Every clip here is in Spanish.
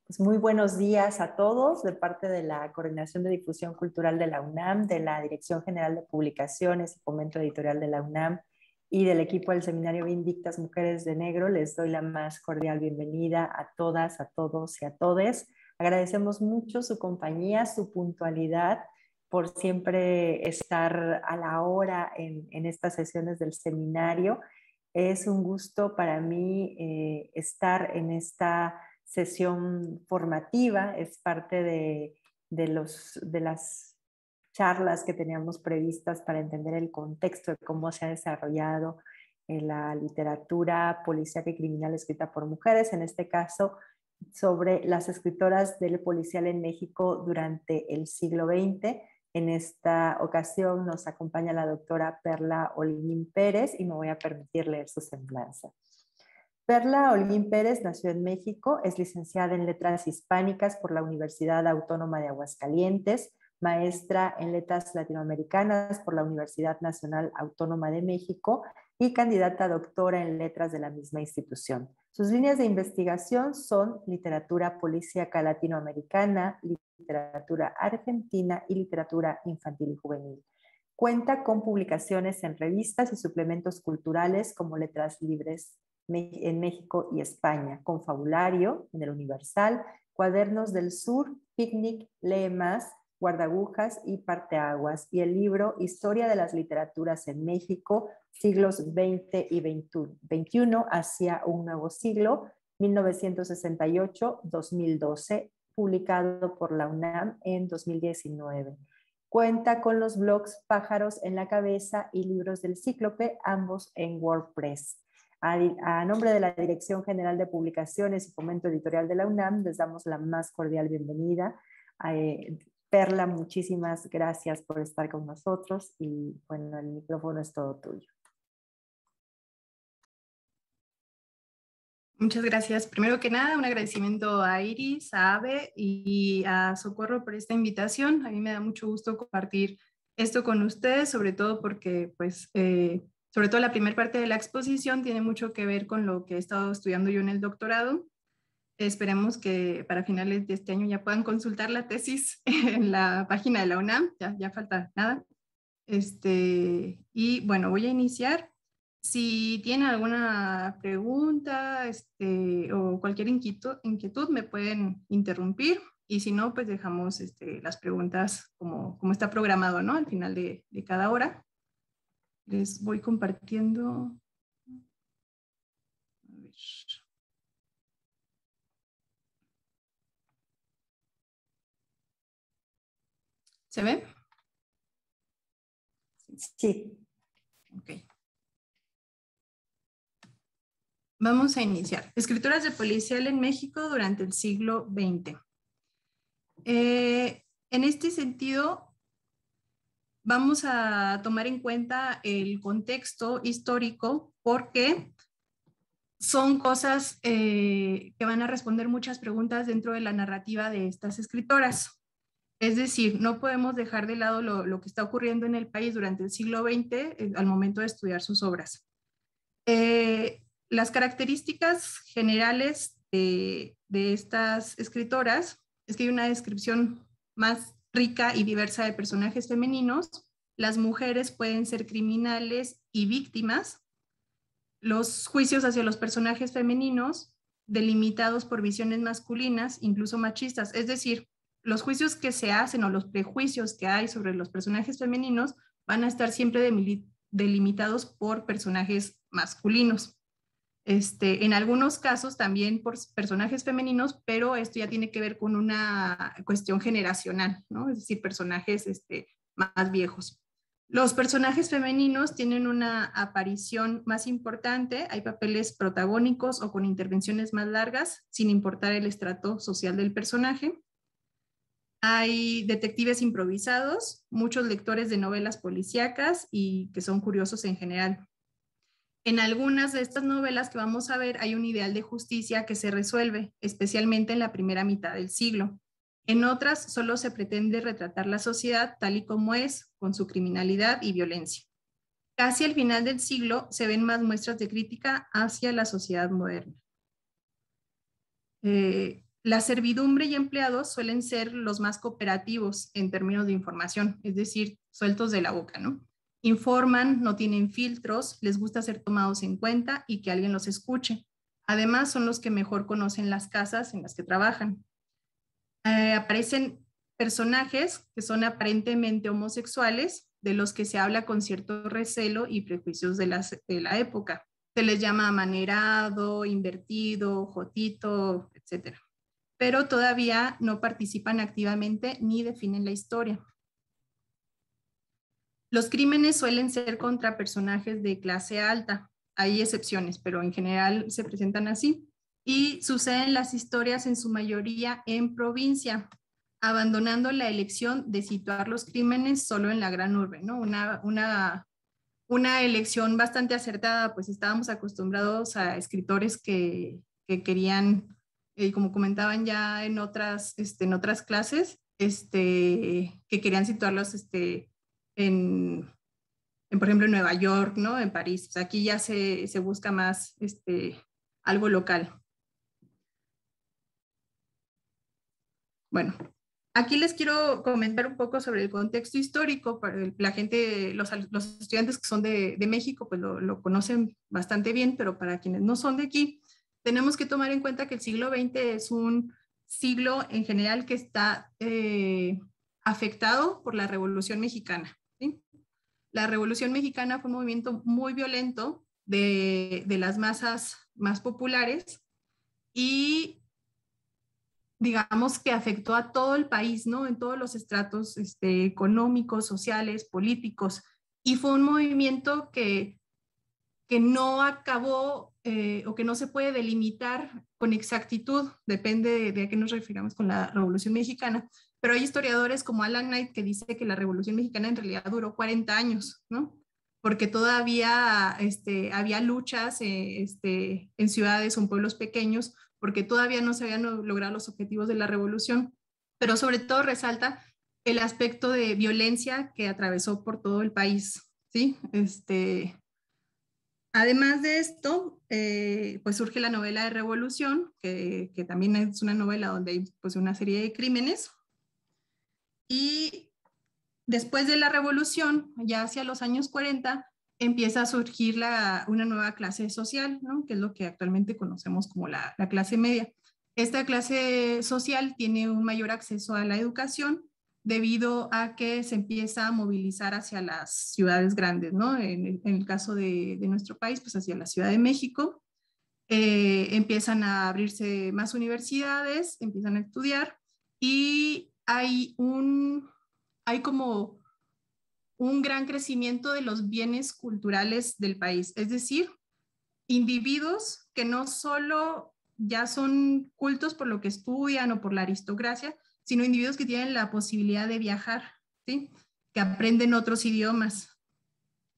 Pues muy buenos días a todos de parte de la Coordinación de Difusión Cultural de la UNAM, de la Dirección General de Publicaciones y Fomento Editorial de la UNAM y del equipo del Seminario Invictas Mujeres de Negro. Les doy la más cordial bienvenida a todas, a todos y a todes. Agradecemos mucho su compañía, su puntualidad, por siempre estar a la hora en estas sesiones del seminario. Es un gusto para mí estar en esta sesión formativa, es parte de las charlas que teníamos previstas para entender el contexto de cómo se ha desarrollado la literatura policíaca y criminal escrita por mujeres, en este caso sobre las escritoras del policial en México durante el siglo XX. En esta ocasión nos acompaña la doctora Perla Holguín Pérez y me voy a permitir leer su semblanza. Perla Holguín Pérez nació en México, es licenciada en Letras Hispánicas por la Universidad Autónoma de Aguascalientes, maestra en Letras Latinoamericanas por la Universidad Nacional Autónoma de México y candidata a doctora en Letras de la misma institución. Sus líneas de investigación son literatura policíaca latinoamericana, literatura argentina y literatura infantil y juvenil. Cuenta con publicaciones en revistas y suplementos culturales como Letras Libres en México y España, Confabulario en el Universal, Cuadernos del Sur, Picnic, Lee Más, Guardagujas y Parteaguas, y el libro Historia de las Literaturas en México, siglos XX y XXI hacia un nuevo siglo, 1968-2012, publicado por la UNAM en 2019. Cuenta con los blogs Pájaros en la Cabeza y Libros del Cíclope, ambos en WordPress. A nombre de la Dirección General de Publicaciones y Fomento Editorial de la UNAM, les damos la más cordial bienvenida. Perla, muchísimas gracias por estar con nosotros y bueno, el micrófono es todo tuyo. Muchas gracias. Primero que nada, un agradecimiento a Iris, a Abe y a Socorro por esta invitación. A mí me da mucho gusto compartir esto con ustedes, sobre todo porque, pues, sobre todo la primera parte de la exposición tiene mucho que ver con lo que he estado estudiando yo en el doctorado. Esperemos que para finales de este año ya puedan consultar la tesis en la página de la UNAM. Ya falta nada. Y bueno, voy a iniciar. Si tienen alguna pregunta o cualquier inquietud, me pueden interrumpir. Y si no, pues dejamos las preguntas como está programado, ¿no? Al final de cada hora. Les voy compartiendo. A ver. ¿Se ve? Sí. Ok. Vamos a iniciar. Escritoras de policial en México durante el siglo XX. En este sentido, vamos a tomar en cuenta el contexto histórico porque son cosas que van a responder muchas preguntas dentro de la narrativa de estas escritoras. Es decir, no podemos dejar de lado lo que está ocurriendo en el país durante el siglo XX al momento de estudiar sus obras. Las características generales de estas escritoras es que hay una descripción más rica y diversa de personajes femeninos. Las mujeres pueden ser criminales y víctimas. Los juicios hacia los personajes femeninos delimitados por visiones masculinas, incluso machistas. Es decir, los juicios que se hacen o los prejuicios que hay sobre los personajes femeninos van a estar siempre delimitados por personajes masculinos. En algunos casos también por personajes femeninos, pero esto ya tiene que ver con una cuestión generacional, ¿no? Es decir, personajes más viejos. Los personajes femeninos tienen una aparición más importante, hay papeles protagónicos o con intervenciones más largas, sin importar el estrato social del personaje. Hay detectives improvisados, muchos lectores de novelas policíacas y que son curiosos en general. En algunas de estas novelas que vamos a ver hay un ideal de justicia que se resuelve, especialmente en la primera mitad del siglo. En otras solo se pretende retratar la sociedad tal y como es, con su criminalidad y violencia. Casi al final del siglo se ven más muestras de crítica hacia la sociedad moderna. la servidumbre y empleados suelen ser los más cooperativos en términos de información, es decir, sueltos de la boca, ¿no? Informan, no tienen filtros, les gusta ser tomados en cuenta y que alguien los escuche. Además, son los que mejor conocen las casas en las que trabajan. Aparecen personajes que son aparentemente homosexuales, de los que se habla con cierto recelo y prejuicios de la época. Se les llama amanerado, invertido, jotito, etc. Pero todavía no participan activamente ni definen la historia. Los crímenes suelen ser contra personajes de clase alta. Hay excepciones, pero en general se presentan así. Y suceden las historias en su mayoría en provincia, abandonando la elección de situar los crímenes solo en la gran urbe, ¿no? Una elección bastante acertada, pues estábamos acostumbrados a escritores que querían, como comentaban ya en otras clases, que querían situarlos por ejemplo, en Nueva York, ¿no? En París. O sea, aquí ya se busca más algo local. Bueno, aquí les quiero comentar un poco sobre el contexto histórico. Para la gente, los estudiantes que son de México, pues lo conocen bastante bien, pero para quienes no son de aquí, tenemos que tomar en cuenta que el siglo XX es un siglo en general que está afectado por la Revolución Mexicana, ¿sí? La Revolución Mexicana fue un movimiento muy violento de las masas más populares y digamos que afectó a todo el país, ¿no? En todos los estratos económicos, sociales, políticos. Y fue un movimiento que no acabó o que no se puede delimitar con exactitud, depende de a qué nos refiramos con la Revolución Mexicana. Pero hay historiadores como Alan Knight que dice que la Revolución Mexicana en realidad duró 40 años, ¿no? Porque todavía había luchas en ciudades o en pueblos pequeños, porque todavía no se habían logrado los objetivos de la revolución, pero sobre todo resalta el aspecto de violencia que atravesó por todo el país, ¿sí? Además de esto, pues surge la novela de Revolución, que también es una novela donde hay pues una serie de crímenes, y después de la revolución, ya hacia los años 40, empieza a surgir una nueva clase social, ¿no? Que es lo que actualmente conocemos como la clase media. Esta clase social tiene un mayor acceso a la educación debido a que se empieza a movilizar hacia las ciudades grandes, ¿no? En el caso de nuestro país, pues hacia la Ciudad de México. Empiezan a abrirse más universidades, empiezan a estudiar y hay como un gran crecimiento de los bienes culturales del país, es decir, individuos que no solo ya son cultos por lo que estudian o por la aristocracia, sino individuos que tienen la posibilidad de viajar, ¿sí? Que aprenden otros idiomas.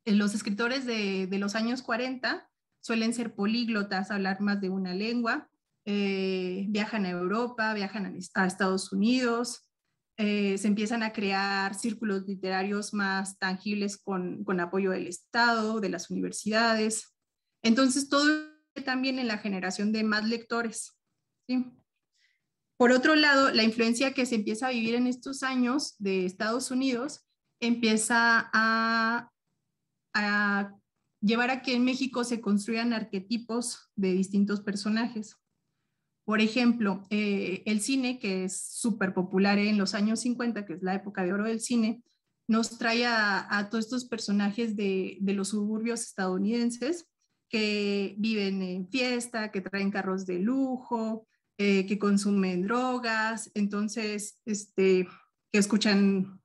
Los escritores de los años 40 suelen ser políglotas, hablar más de una lengua, viajan a Europa, viajan a Estados Unidos, se empiezan a crear círculos literarios más tangibles con apoyo del Estado, de las universidades. Entonces, todo también en la generación de más lectores, ¿sí? Por otro lado, la influencia que se empieza a vivir en estos años de Estados Unidos empieza a llevar a que en México se construyan arquetipos de distintos personajes. Por ejemplo, el cine, que es súper popular en los años 50, que es la época de oro del cine, nos trae a todos estos personajes de los suburbios estadounidenses que viven en fiesta, que traen carros de lujo, que consumen drogas, entonces, que escuchan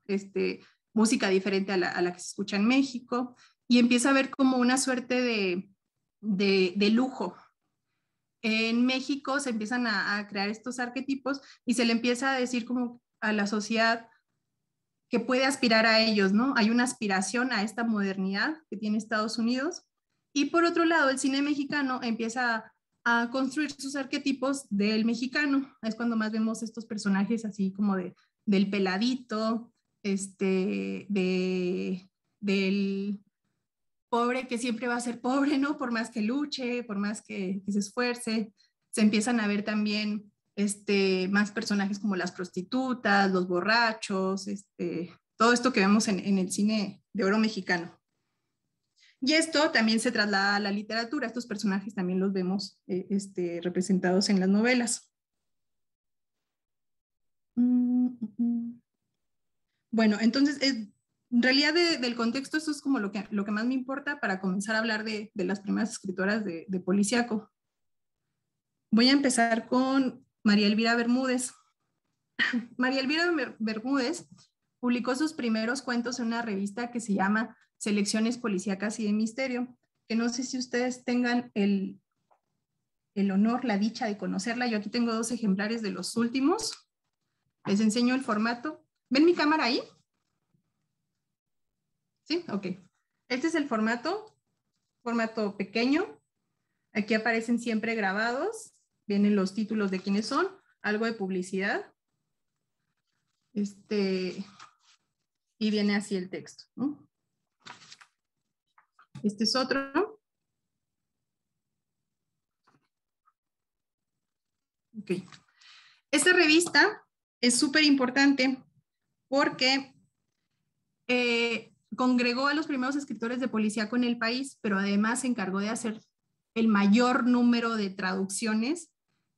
música diferente a la que se escucha en México, y empieza a haber como una suerte de lujo. En México se empiezan a crear estos arquetipos y se le empieza a decir como a la sociedad que puede aspirar a ellos, ¿no? Hay una aspiración a esta modernidad que tiene Estados Unidos. Y por otro lado, el cine mexicano empieza a construir sus arquetipos del mexicano. Es cuando más vemos estos personajes así como del peladito, del pobre que siempre va a ser pobre, ¿no? Por más que luche, por más que se esfuerce. Se empiezan a ver también más personajes como las prostitutas, los borrachos, todo esto que vemos en el cine de oro mexicano. Y esto también se traslada a la literatura. Estos personajes también los vemos representados en las novelas. Bueno, entonces, en realidad del contexto, esto es como lo que más me importa para comenzar a hablar de las primeras escritoras de policíaco. Voy a empezar con María Elvira Bermúdez. María Elvira Bermúdez publicó sus primeros cuentos en una revista que se llama Selecciones Policíacas y de Misterio, que no sé si ustedes tengan el honor, la dicha de conocerla. Yo aquí tengo 2 ejemplares de los últimos. Les enseño el formato. ¿Ven mi cámara ahí? ¿Sí? Ok. Este es el formato pequeño. Aquí aparecen siempre grabados. Vienen los títulos de quiénes son, algo de publicidad. Y viene así el texto, ¿no? Este es otro. Ok. Esta revista es súper importante porque congregó a los primeros escritores de policíaco en el país, pero además se encargó de hacer el mayor número de traducciones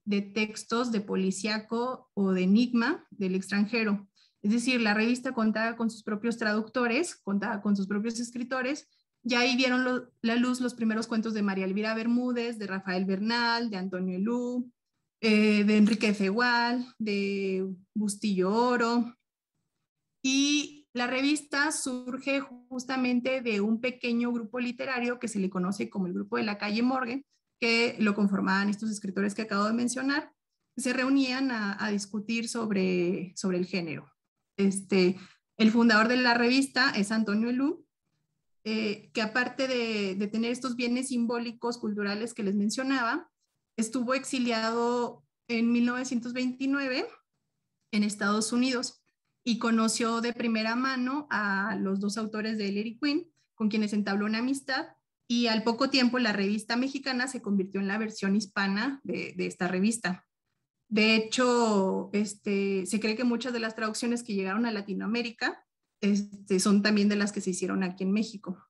de textos de policíaco o de enigma del extranjero. Es decir, la revista contaba con sus propios traductores, contaba con sus propios escritores, y ahí vieron la luz los primeros cuentos de María Elvira Bermúdez, de Rafael Bernal, de Antonio Elú, de Enrique Fegual, de Bustillo Oro. Y la revista surge justamente de un pequeño grupo literario que se le conoce como el Grupo de la Calle Morgue, que lo conformaban estos escritores que acabo de mencionar. Se reunían a discutir sobre el género. El fundador de la revista es Antonio Elú, que aparte de tener estos bienes simbólicos, culturales que les mencionaba, estuvo exiliado en 1929 en Estados Unidos y conoció de primera mano a los 2 autores de Ellery Queen, con quienes entabló una amistad, y al poco tiempo la revista mexicana se convirtió en la versión hispana de esta revista. De hecho, se cree que muchas de las traducciones que llegaron a Latinoamérica son también de las que se hicieron aquí en México.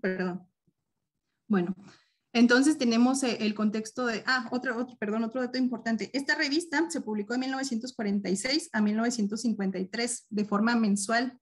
Perdón. Bueno, entonces tenemos el contexto de, otro dato importante. Esta revista se publicó de 1946 a 1953 de forma mensual,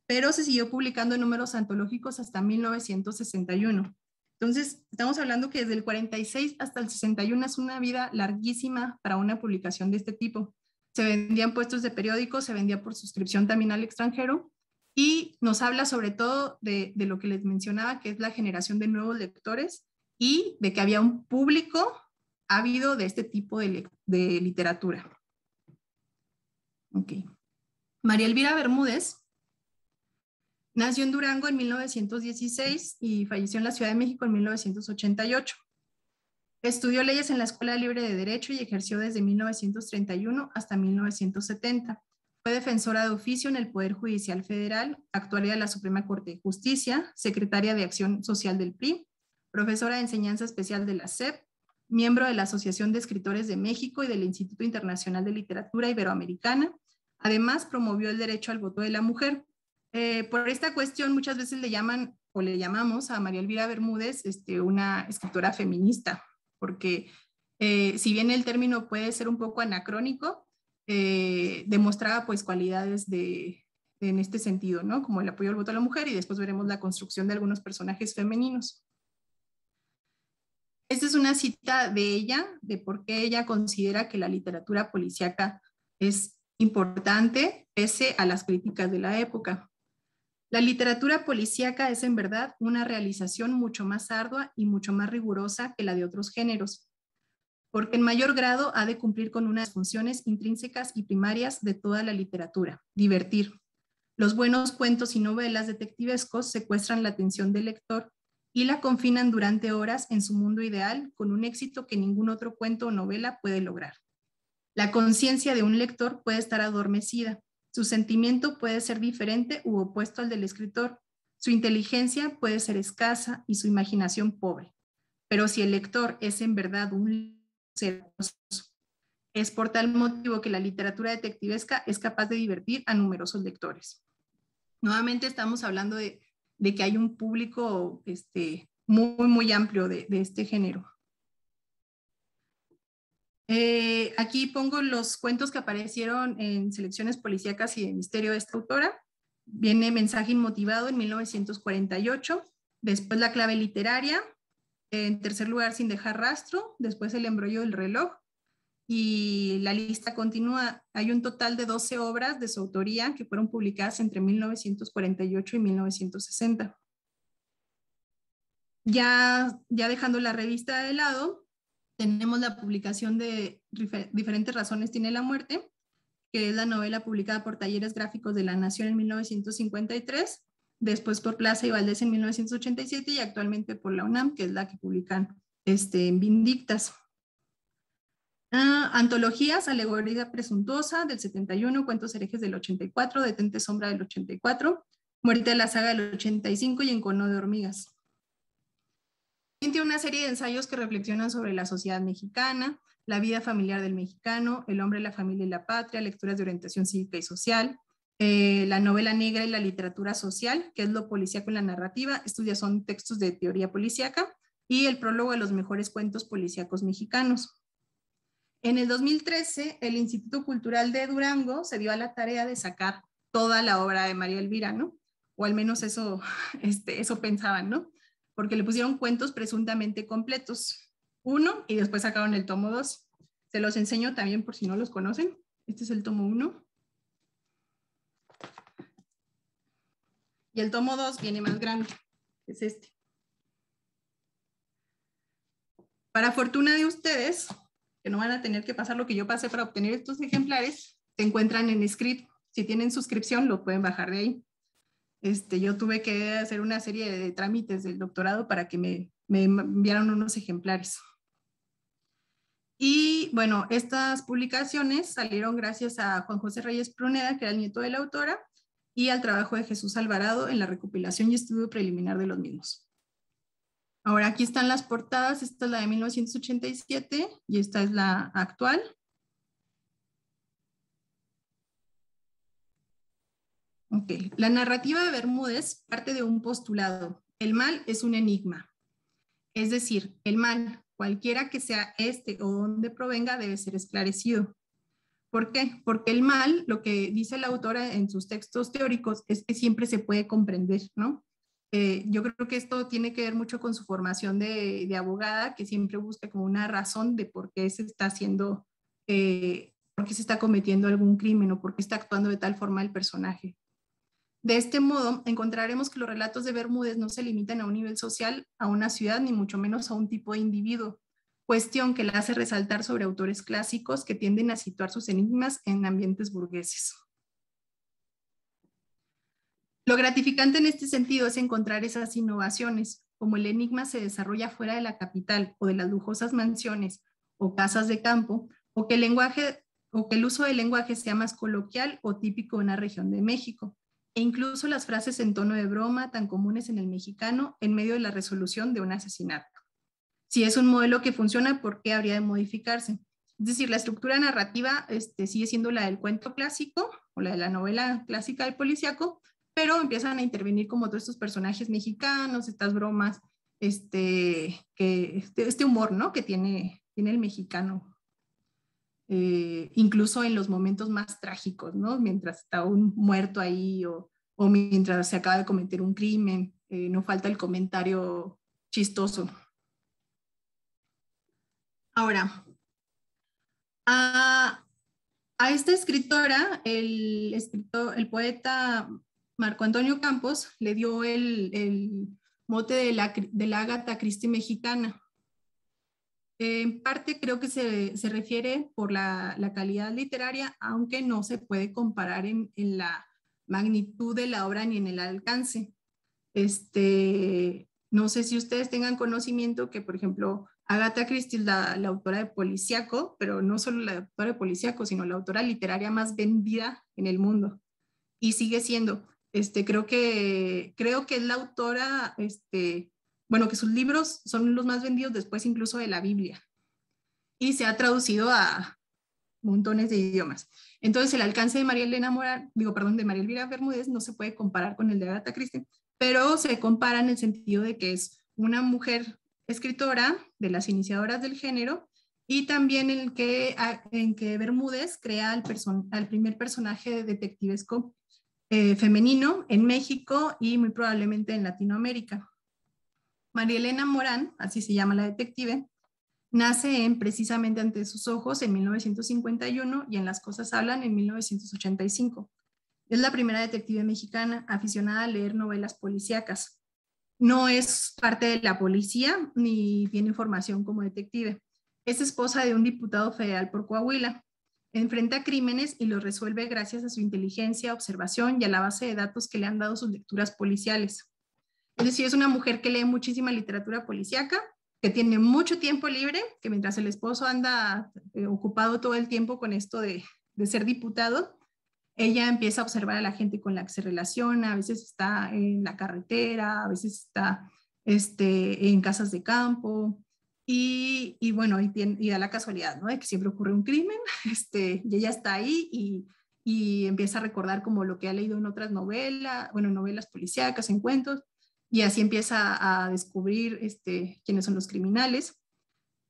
pero se siguió publicando en números antológicos hasta 1961. Entonces, estamos hablando que desde el 46 hasta el 61 es una vida larguísima para una publicación de este tipo. Se vendían puestos de periódicos, se vendía por suscripción también al extranjero, y nos habla sobre todo de lo que les mencionaba, que es la generación de nuevos lectores y de que había un público ávido de este tipo de literatura. Ok. María Elvira Bermúdez nació en Durango en 1916 y falleció en la Ciudad de México en 1988. Estudió leyes en la Escuela Libre de Derecho y ejerció desde 1931 hasta 1970. Fue defensora de oficio en el Poder Judicial Federal, actuaria de la Suprema Corte de Justicia, secretaria de Acción Social del PRI, profesora de Enseñanza Especial de la SEP, miembro de la Asociación de Escritores de México y del Instituto Internacional de Literatura Iberoamericana. Además, promovió el derecho al voto de la mujer. Por esta cuestión, muchas veces le llamamos a María Elvira Bermúdez una escritora feminista, porque si bien el término puede ser un poco anacrónico, demostraba pues cualidades en este sentido, ¿no? Como el apoyo al voto a la mujer, y después veremos la construcción de algunos personajes femeninos. Esta es una cita de ella, de por qué ella considera que la literatura policíaca es importante, pese a las críticas de la época. La literatura policíaca es en verdad una realización mucho más ardua y mucho más rigurosa que la de otros géneros, porque en mayor grado ha de cumplir con unas funciones intrínsecas y primarias de toda la literatura: divertir. Los buenos cuentos y novelas detectivescos secuestran la atención del lector y la confinan durante horas en su mundo ideal, con un éxito que ningún otro cuento o novela puede lograr. La conciencia de un lector puede estar adormecida, su sentimiento puede ser diferente u opuesto al del escritor, su inteligencia puede ser escasa y su imaginación pobre. Pero si el lector es en verdad un ser, Es por tal motivo que la literatura detectivesca es capaz de divertir a numerosos lectores. Nuevamente estamos hablando de que hay un público muy amplio de este género. Aquí pongo los cuentos que aparecieron en Selecciones Policíacas y de Misterio de esta autora. Viene Mensaje Inmotivado en 1948, después La Clave Literaria, en tercer lugar Sin Dejar Rastro, después El Embrollo del Reloj, y la lista continúa. Hay un total de 12 obras de su autoría que fueron publicadas entre 1948 y 1960. Ya dejando la revista de lado, tenemos la publicación de Diferentes Razones Tiene la Muerte, que es la novela publicada por Talleres Gráficos de la Nación en 1953, después por Plaza y Valdés en 1987 y actualmente por la UNAM, que es la que publican en Vindictas. Antologías, Alegoría Presuntuosa del 71, Cuentos Herejes del 84, Detente Sombra del 84, Muerte de la Saga del 85 y Encono de Hormigas. Tiene una serie de ensayos que reflexionan sobre la sociedad mexicana, la vida familiar del mexicano, el hombre, la familia y la patria, lecturas de orientación cívica y social, la novela negra y la literatura social, que es lo policíaco en la narrativa. Estos ya son textos de teoría policíaca, y el prólogo de los mejores cuentos policíacos mexicanos. En el 2013, el Instituto Cultural de Durango se dio a la tarea de sacar toda la obra de María Elvira, ¿no? O al menos eso, eso pensaban, ¿no? Porque le pusieron cuentos presuntamente completos. 1 y después sacaron el tomo 2. Se los enseño también por si no los conocen. Este es el tomo 1. Y el tomo 2 viene más grande, es este. Para fortuna de ustedes, que no van a tener que pasar lo que yo pasé para obtener estos ejemplares, se encuentran en Scribd. Si tienen suscripción, lo pueden bajar de ahí. Yo tuve que hacer una serie de trámites del doctorado para que me enviaran unos ejemplares. Y bueno, estas publicaciones salieron gracias a Juan José Reyes Pruneda, que era el nieto de la autora, y al trabajo de Jesús Alvarado en la recopilación y estudio preliminar de los mismos. Ahora aquí están las portadas. Esta es la de 1987 y esta es la actual. Ok, la narrativa de Bermúdez parte de un postulado: el mal es un enigma. Es decir, el mal, cualquiera que sea o donde provenga, debe ser esclarecido. ¿Por qué? Porque el mal, lo que dice la autora en sus textos teóricos, es que siempre se puede comprender, ¿no? Yo creo que esto tiene que ver mucho con su formación de abogada, que siempre busca como una razón de por qué se está haciendo, por qué se está cometiendo algún crimen o por qué está actuando de tal forma el personaje. De este modo, encontraremos que los relatos de Bermúdez no se limitan a un nivel social, a una ciudad, ni mucho menos a un tipo de individuo, cuestión que la hace resaltar sobre autores clásicos que tienden a situar sus enigmas en ambientes burgueses. Lo gratificante en este sentido es encontrar esas innovaciones, como el enigma se desarrolla fuera de la capital o de las lujosas mansiones o casas de campo, o que el uso del lenguaje sea más coloquial o típico de una región de México, e incluso las frases en tono de broma tan comunes en el mexicano en medio de la resolución de un asesinato. Si es un modelo que funciona, ¿por qué habría de modificarse? Es decir, la estructura narrativa sigue siendo la del cuento clásico o la de la novela clásica del policíaco, pero empiezan a intervenir como todos estos personajes mexicanos, estas bromas, este humor, ¿no? Que tiene el mexicano, incluso en los momentos más trágicos, ¿no? Mientras está un muerto ahí o mientras se acaba de cometer un crimen, no falta el comentario chistoso. Ahora, a esta escritora, el poeta Marco Antonio Campos le dio el mote de la Agatha Christie mexicana. En parte creo que se refiere por la calidad literaria, aunque no se puede comparar en la magnitud de la obra ni en el alcance. No sé si ustedes tengan conocimiento que, por ejemplo, Agatha Christie es la autora de policíaco, pero no solo la autora de policíaco, sino la autora literaria más vendida en el mundo. Y sigue siendo. Creo que es la autora, bueno, que sus libros son los más vendidos después incluso de la Biblia. Y se ha traducido a montones de idiomas. Entonces el alcance de María Elena Morán, de María Elvira Bermúdez no se puede comparar con el de Agatha Christie, pero se compara en el sentido de que es una mujer escritora de las iniciadoras del género y también en que Bermúdez crea al primer personaje detectivesco femenino en México y muy probablemente en Latinoamérica. María Elena Morán, así se llama la detective, nace precisamente ante sus ojos en 1951 y en Las cosas hablan en 1985. Es la primera detective mexicana aficionada a leer novelas policíacas. No es parte de la policía ni tiene formación como detective. Es esposa de un diputado federal por Coahuila. Enfrenta crímenes y los resuelve gracias a su inteligencia, observación y a la base de datos que le han dado sus lecturas policiales. Es decir, es una mujer que lee muchísima literatura policíaca, que tiene mucho tiempo libre, que mientras el esposo anda ocupado todo el tiempo con esto de ser diputado, ella empieza a observar a la gente con la que se relaciona, a veces está en la carretera, a veces está en casas de campo, y bueno, y da la casualidad, ¿no? De que siempre ocurre un crimen, y ella está ahí y empieza a recordar como lo que ha leído en otras novelas, bueno, novelas policíacas, en cuentos, y así empieza a descubrir quiénes son los criminales.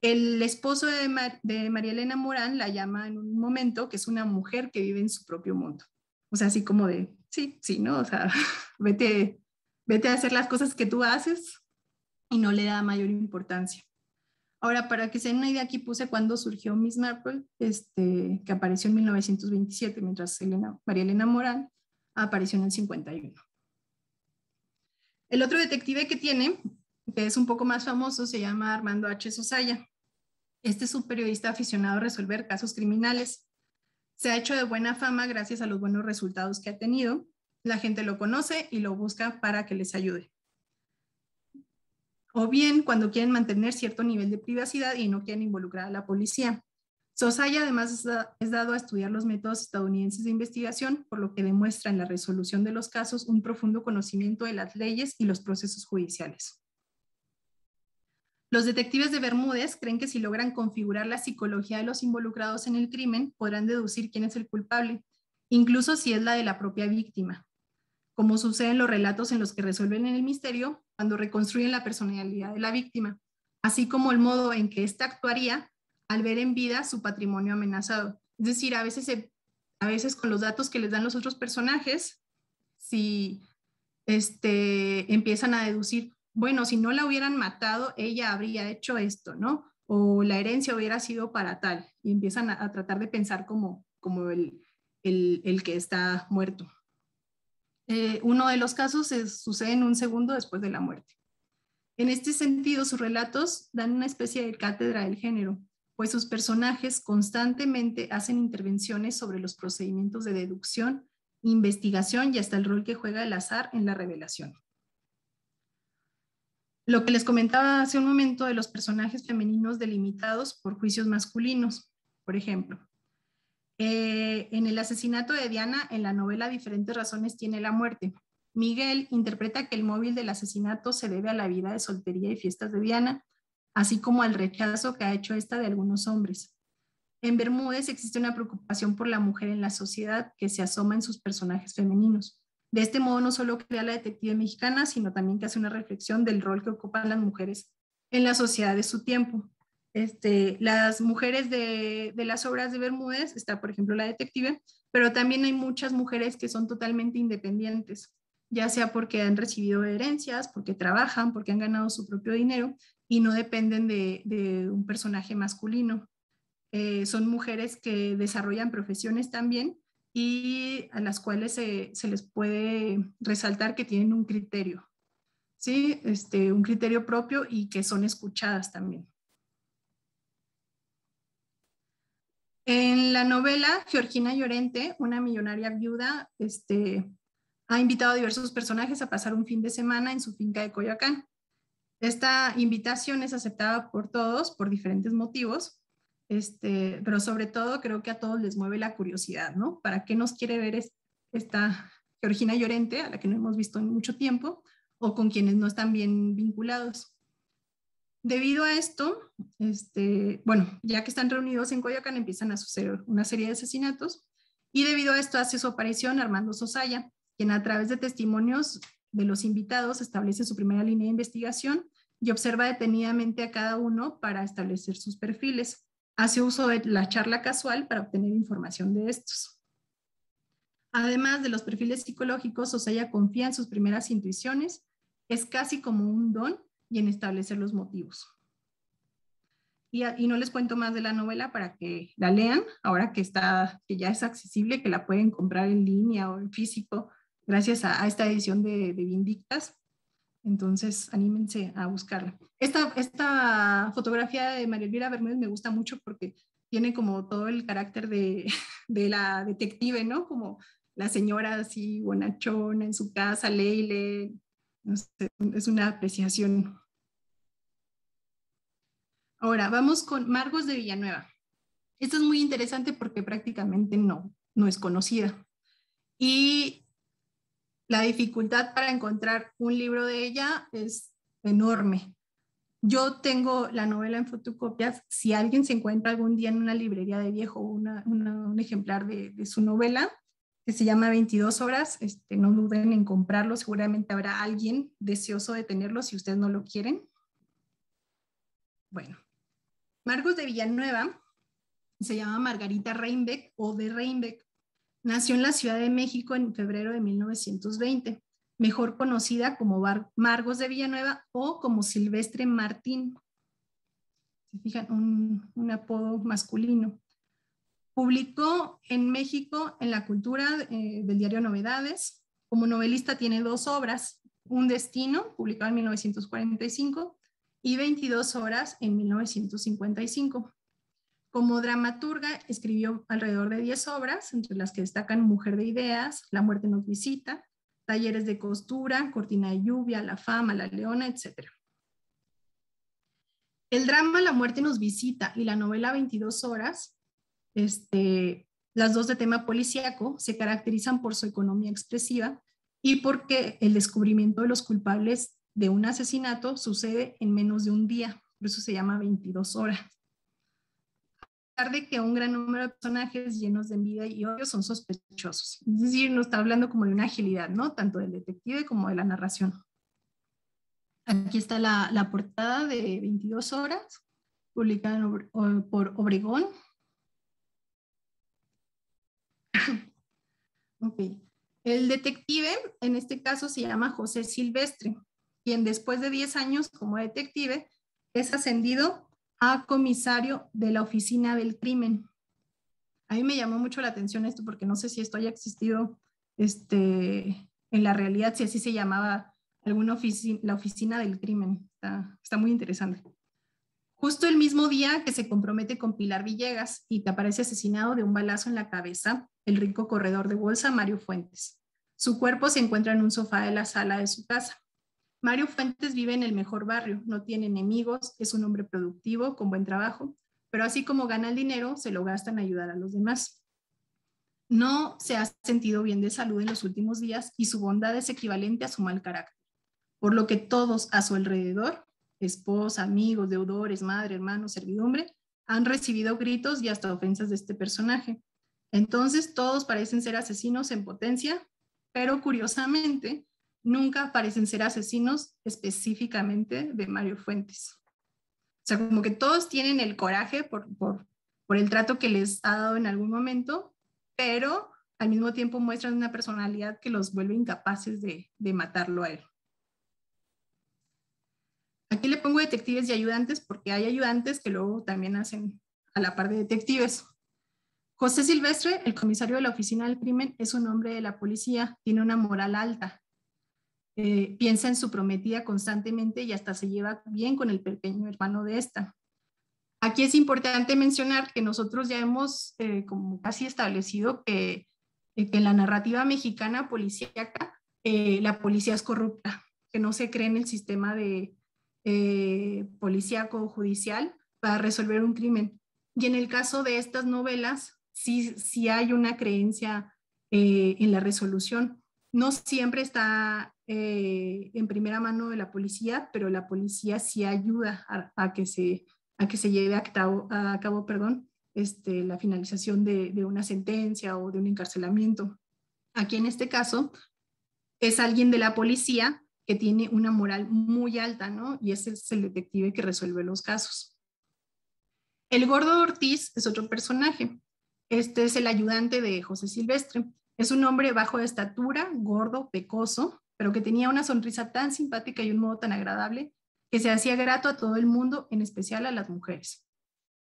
El esposo de María Elena Morán la llama en un momento que es una mujer que vive en su propio mundo. O sea, así como de, sí, sí, ¿no? O sea, vete a hacer las cosas que tú haces y no le da mayor importancia. Ahora, para que se den una idea, aquí puse cuando surgió Miss Marple, que apareció en 1927, mientras María Elena Morán apareció en el 51. El otro detective que tiene, que es un poco más famoso, se llama Armando H. Zosaya. Este es un periodista aficionado a resolver casos criminales. Se ha hecho de buena fama gracias a los buenos resultados que ha tenido. La gente lo conoce y lo busca para que les ayude. O bien cuando quieren mantener cierto nivel de privacidad y no quieren involucrar a la policía. Zosaya además es dado a estudiar los métodos estadounidenses de investigación, por lo que demuestra en la resolución de los casos un profundo conocimiento de las leyes y los procesos judiciales. Los detectives de Bermúdez creen que si logran configurar la psicología de los involucrados en el crimen, podrán deducir quién es el culpable, incluso si es la de la propia víctima, como sucede en los relatos en los que resuelven el misterio cuando reconstruyen la personalidad de la víctima, así como el modo en que ésta actuaría al ver en vida su patrimonio amenazado. Es decir, a veces con los datos que les dan los otros personajes, si empiezan a deducir, bueno, si no la hubieran matado, ella habría hecho esto, ¿no? O la herencia hubiera sido para tal. Y empiezan a tratar de pensar como el que está muerto. Uno de los casos sucede en un segundo después de la muerte. En este sentido, sus relatos dan una especie de cátedra del género, pues sus personajes constantemente hacen intervenciones sobre los procedimientos de deducción, investigación y hasta el rol que juega el azar en la revelación. Lo que les comentaba hace un momento de los personajes femeninos delimitados por juicios masculinos, por ejemplo. En el asesinato de Diana, en la novela Diferentes razones tiene la muerte. Miguel interpreta que el móvil del asesinato se debe a la vida de soltería y fiestas de Diana, así como al rechazo que ha hecho esta de algunos hombres. En Bermúdez existe una preocupación por la mujer en la sociedad que se asoma en sus personajes femeninos. De este modo no solo crea la detective mexicana, sino también que hace una reflexión del rol que ocupan las mujeres en la sociedad de su tiempo. Las mujeres de las obras de Bermúdez, está por ejemplo la detective, pero también hay muchas mujeres que son totalmente independientes, ya sea porque han recibido herencias, porque trabajan, porque han ganado su propio dinero y no dependen de un personaje masculino. Son mujeres que desarrollan profesiones también y a las cuales se les puede resaltar que tienen un criterio, ¿sí? Un criterio propio y que son escuchadas también. En la novela, Georgina Llorente, una millonaria viuda, ha invitado a diversos personajes a pasar un fin de semana en su finca de Coyoacán. Esta invitación es aceptada por todos por diferentes motivos, pero sobre todo creo que a todos les mueve la curiosidad, ¿no? ¿Para qué nos quiere ver esta Georgina Llorente, a la que no hemos visto en mucho tiempo, o con quienes no están bien vinculados? Debido a esto, bueno, ya que están reunidos en Coyoacán, empiezan a suceder una serie de asesinatos y debido a esto hace su aparición Armando Sosaya, quien a través de testimonios de los invitados establece su primera línea de investigación y observa detenidamente a cada uno para establecer sus perfiles. Hace uso de la charla casual para obtener información de estos. Además de los perfiles psicológicos, Sosaya confía en sus primeras intuiciones, es casi como un don y en establecer los motivos. Y no les cuento más de la novela para que la lean, ahora que ya es accesible, que la pueden comprar en línea o en físico, gracias a esta edición de Vindictas. Entonces, anímense a buscarla. Esta fotografía de María Elvira Bermúdez me gusta mucho porque tiene como todo el carácter de la detective, ¿no? Como la señora así bonachona en su casa, Leile. No sé, es una apreciación. Ahora, vamos con Margos de Villanueva. Esta es muy interesante porque prácticamente no es conocida. Y la dificultad para encontrar un libro de ella es enorme. Yo tengo la novela en fotocopias. Si alguien se encuentra algún día en una librería de viejo un ejemplar de su novela, que se llama 22 horas, no duden en comprarlo. Seguramente habrá alguien deseoso de tenerlo si ustedes no lo quieren. Bueno, Margos de Villanueva se llama Margarita Reinbeck o de Reinbeck. Nació en la Ciudad de México en febrero de 1920, mejor conocida como Margos de Villanueva o como Silvestre Martín. Se fijan, un apodo masculino. Publicó en México en La Cultura del diario Novedades. Como novelista tiene 2 obras, Un destino, publicado en 1945, y 22 horas en 1955. Como dramaturga escribió alrededor de 10 obras, entre las que destacan Mujer de Ideas, La muerte nos visita, Talleres de costura, Cortina de lluvia, La fama, La leona, etc. El drama La muerte nos visita y la novela 22 horas, las dos de tema policíaco, se caracterizan por su economía expresiva y porque el descubrimiento de los culpables de un asesinato sucede en menos de un día, por eso se llama 22 horas. De que un gran número de personajes llenos de envidia y odio son sospechosos. Es decir, nos está hablando como de una agilidad, ¿no? Tanto del detective como de la narración. Aquí está la portada de 22 horas, publicada por Obregón. Okay. El detective, en este caso, se llama José Silvestre, quien después de 10 años como detective es ascendido a comisario de la oficina del crimen. A mí me llamó mucho la atención esto porque no sé si esto haya existido en la realidad, si así se llamaba alguna oficina, la oficina del crimen. Está muy interesante. Justo el mismo día que se compromete con Pilar Villegas y que aparece asesinado de un balazo en la cabeza el rico corredor de bolsa Mario Fuentes. Su cuerpo se encuentra en un sofá de la sala de su casa. Mario Fuentes vive en el mejor barrio, no tiene enemigos, es un hombre productivo, con buen trabajo, pero así como gana el dinero, se lo gasta en ayudar a los demás. No se ha sentido bien de salud en los últimos días y su bondad es equivalente a su mal carácter, por lo que todos a su alrededor, esposa, amigos, deudores, madre, hermano, servidumbre, han recibido gritos y hasta ofensas de este personaje. Entonces todos parecen ser asesinos en potencia, pero curiosamente nunca parecen ser asesinos específicamente de Mario Fuentes. O sea, como que todos tienen el coraje por el trato que les ha dado en algún momento, pero al mismo tiempo muestran una personalidad que los vuelve incapaces de matarlo a él. Aquí le pongo detectives y ayudantes porque hay ayudantes que luego también hacen a la par de detectives. José Silvestre, el comisario de la oficina del crimen, es un hombre de la policía, tiene una moral alta. Piensa en su prometida constantemente y hasta se lleva bien con el pequeño hermano de esta. Aquí es importante mencionar que nosotros ya hemos como casi establecido que en la narrativa mexicana policíaca la policía es corrupta, que no se cree en el sistema de policíaco judicial para resolver un crimen. Y en el caso de estas novelas, sí hay una creencia en la resolución. no siempre está en primera mano de la policía, pero la policía sí ayuda a que se lleve a cabo, perdón, la finalización de una sentencia o de un encarcelamiento. Aquí en este caso es alguien de la policía que tiene una moral muy alta, ¿no? Y ese es el detective que resuelve los casos. El Gordo Ortiz es otro personaje. Este es el ayudante de José Silvestre. Es un hombre bajo de estatura, gordo, pecoso, pero que tenía una sonrisa tan simpática y un modo tan agradable que se hacía grato a todo el mundo, en especial a las mujeres.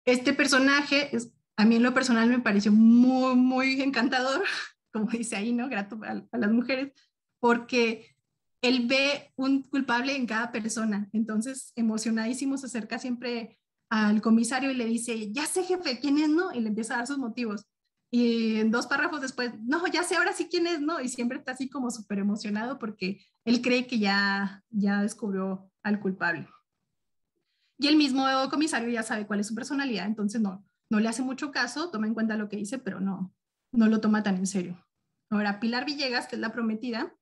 Este personaje, a mí en lo personal me pareció muy, muy encantador, como dice ahí, ¿no? Grato a las mujeres, porque él ve un culpable en cada persona. Entonces, emocionadísimo, se acerca siempre al comisario y le dice, ya sé, jefe, ¿quién es, no? Y le empieza a dar sus motivos. Y en 2 párrafos después, no, ya sé ahora sí quién es, ¿no? Y siempre está así como súper emocionado porque él cree que ya descubrió al culpable. Y el mismo comisario ya sabe cuál es su personalidad, entonces no le hace mucho caso, toma en cuenta lo que dice, pero no lo toma tan en serio. Ahora, Pilar Villegas, que es la prometida,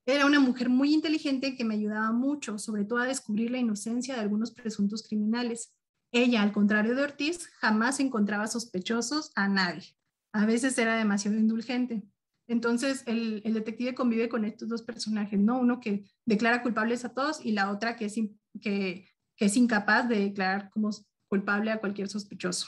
era una mujer muy inteligente que me ayudaba mucho, sobre todo a descubrir la inocencia de algunos presuntos criminales. Ella, al contrario de Ortiz, jamás encontraba sospechosos a nadie. A veces era demasiado indulgente. Entonces, el detective convive con estos 2 personajes, ¿no? Uno que declara culpables a todos y la otra que es incapaz de declarar como culpable a cualquier sospechoso.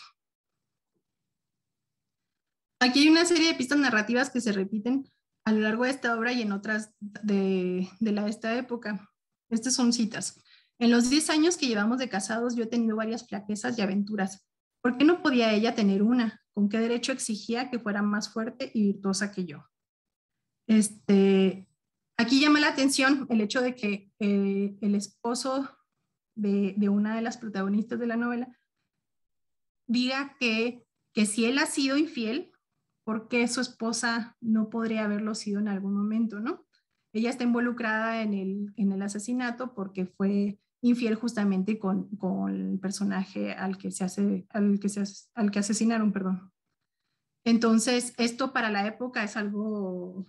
Aquí hay una serie de pistas narrativas que se repiten a lo largo de esta obra y en otras de esta época. Estas son citas. En los 10 años que llevamos de casados, yo he tenido varias flaquezas y aventuras. ¿Por qué no podía ella tener una? ¿Con qué derecho exigía que fuera más fuerte y virtuosa que yo? Aquí llama la atención el hecho de que el esposo de una de las protagonistas de la novela diga que si él ha sido infiel, ¿por qué su esposa no podría haberlo sido en algún momento, no? Ella está involucrada en el asesinato porque fue infiel justamente con el personaje al que asesinaron, perdón. Entonces, esto para la época es algo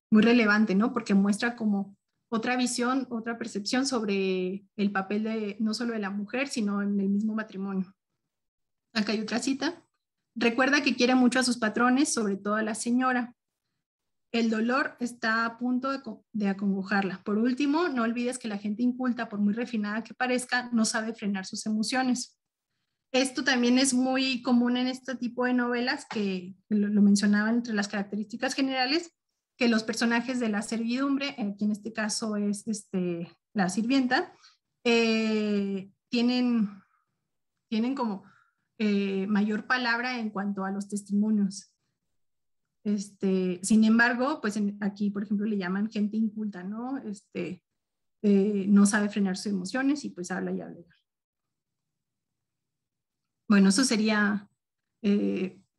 muy relevante, ¿no? Porque muestra como otra visión, otra percepción sobre el papel de no solo de la mujer, sino en el mismo matrimonio. Acá hay otra cita. Recuerda que quiere mucho a sus patrones, sobre todo a la señora. El dolor está a punto de acongojarla. Por último, no olvides que la gente inculta, por muy refinada que parezca, no sabe frenar sus emociones. Esto también es muy común en este tipo de novelas que lo mencionaba entre las características generales, que los personajes de la servidumbre, que en este caso es la sirvienta, tienen como mayor palabra en cuanto a los testimonios. Sin embargo, pues aquí, por ejemplo, le llaman gente inculta, ¿no? No sabe frenar sus emociones y pues habla y habla. Bueno, eso sería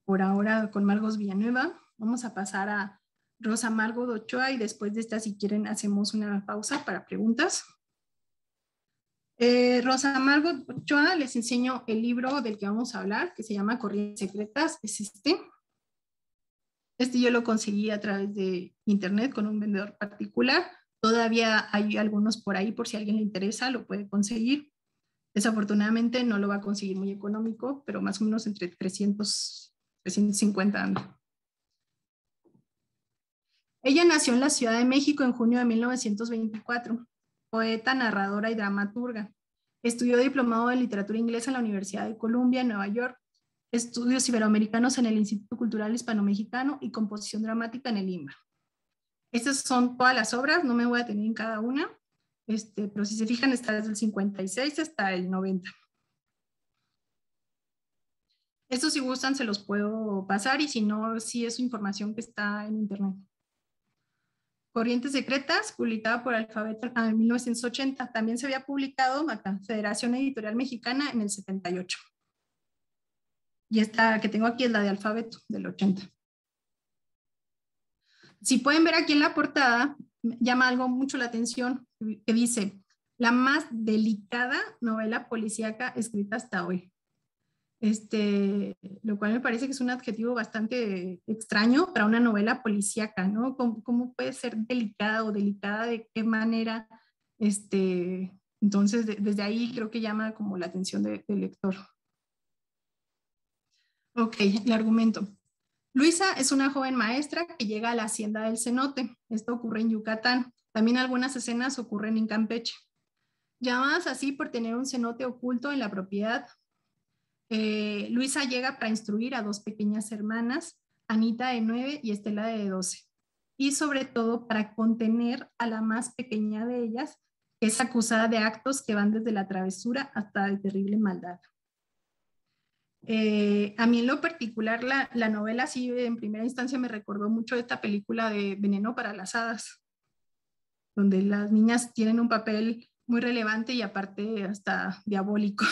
por ahora con Margos Villanueva. Vamos a pasar a Rosa Margot Ochoa y después de esta, si quieren, hacemos una pausa para preguntas. Rosa Margot Ochoa, les enseño el libro del que vamos a hablar, que se llama Corrientes Secretas, es este. Yo lo conseguí a través de internet con un vendedor particular. Todavía hay algunos por ahí, por si a alguien le interesa, lo puede conseguir. Desafortunadamente no lo va a conseguir muy económico, pero más o menos entre 300, 350. Ella nació en la Ciudad de México en junio de 1924, poeta, narradora y dramaturga. Estudió diplomado en literatura inglesa en la Universidad de Columbia, en Nueva York, estudios iberoamericanos en el Instituto Cultural Hispano-Mexicano y composición dramática en el IMBA. Estas son todas las obras, no me voy a tener en cada una, pero si se fijan está desde el 56 hasta el 90. Estos si gustan se los puedo pasar y si no, sí es información que está en internet. Corrientes Secretas, publicada por Alfabeto en 1980. También se había publicado acá, Federación Editorial Mexicana, en el 78. Y esta que tengo aquí es la de Alfabeto, del 80. Si pueden ver aquí en la portada, llama algo mucho la atención, que dice, la más delicada novela policíaca escrita hasta hoy. Lo cual me parece que es un adjetivo bastante extraño para una novela policíaca, ¿no? ¿Cómo puede ser delicada o delicada de qué manera? Entonces, desde ahí creo que llama como la atención del lector. Ok, el argumento. Luisa es una joven maestra que llega a la hacienda del cenote. Esto ocurre en Yucatán. También algunas escenas ocurren en Campeche. Llamadas así por tener un cenote oculto en la propiedad. Luisa llega para instruir a dos pequeñas hermanas, Anita de 9 y Estela de 12. Y sobre todo para contener a la más pequeña de ellas, que es acusada de actos que van desde la travesura hasta la terrible maldad. A mí en lo particular la novela sí en primera instancia me recordó mucho esta película de Veneno para las Hadas, donde las niñas tienen un papel muy relevante y aparte hasta diabólico.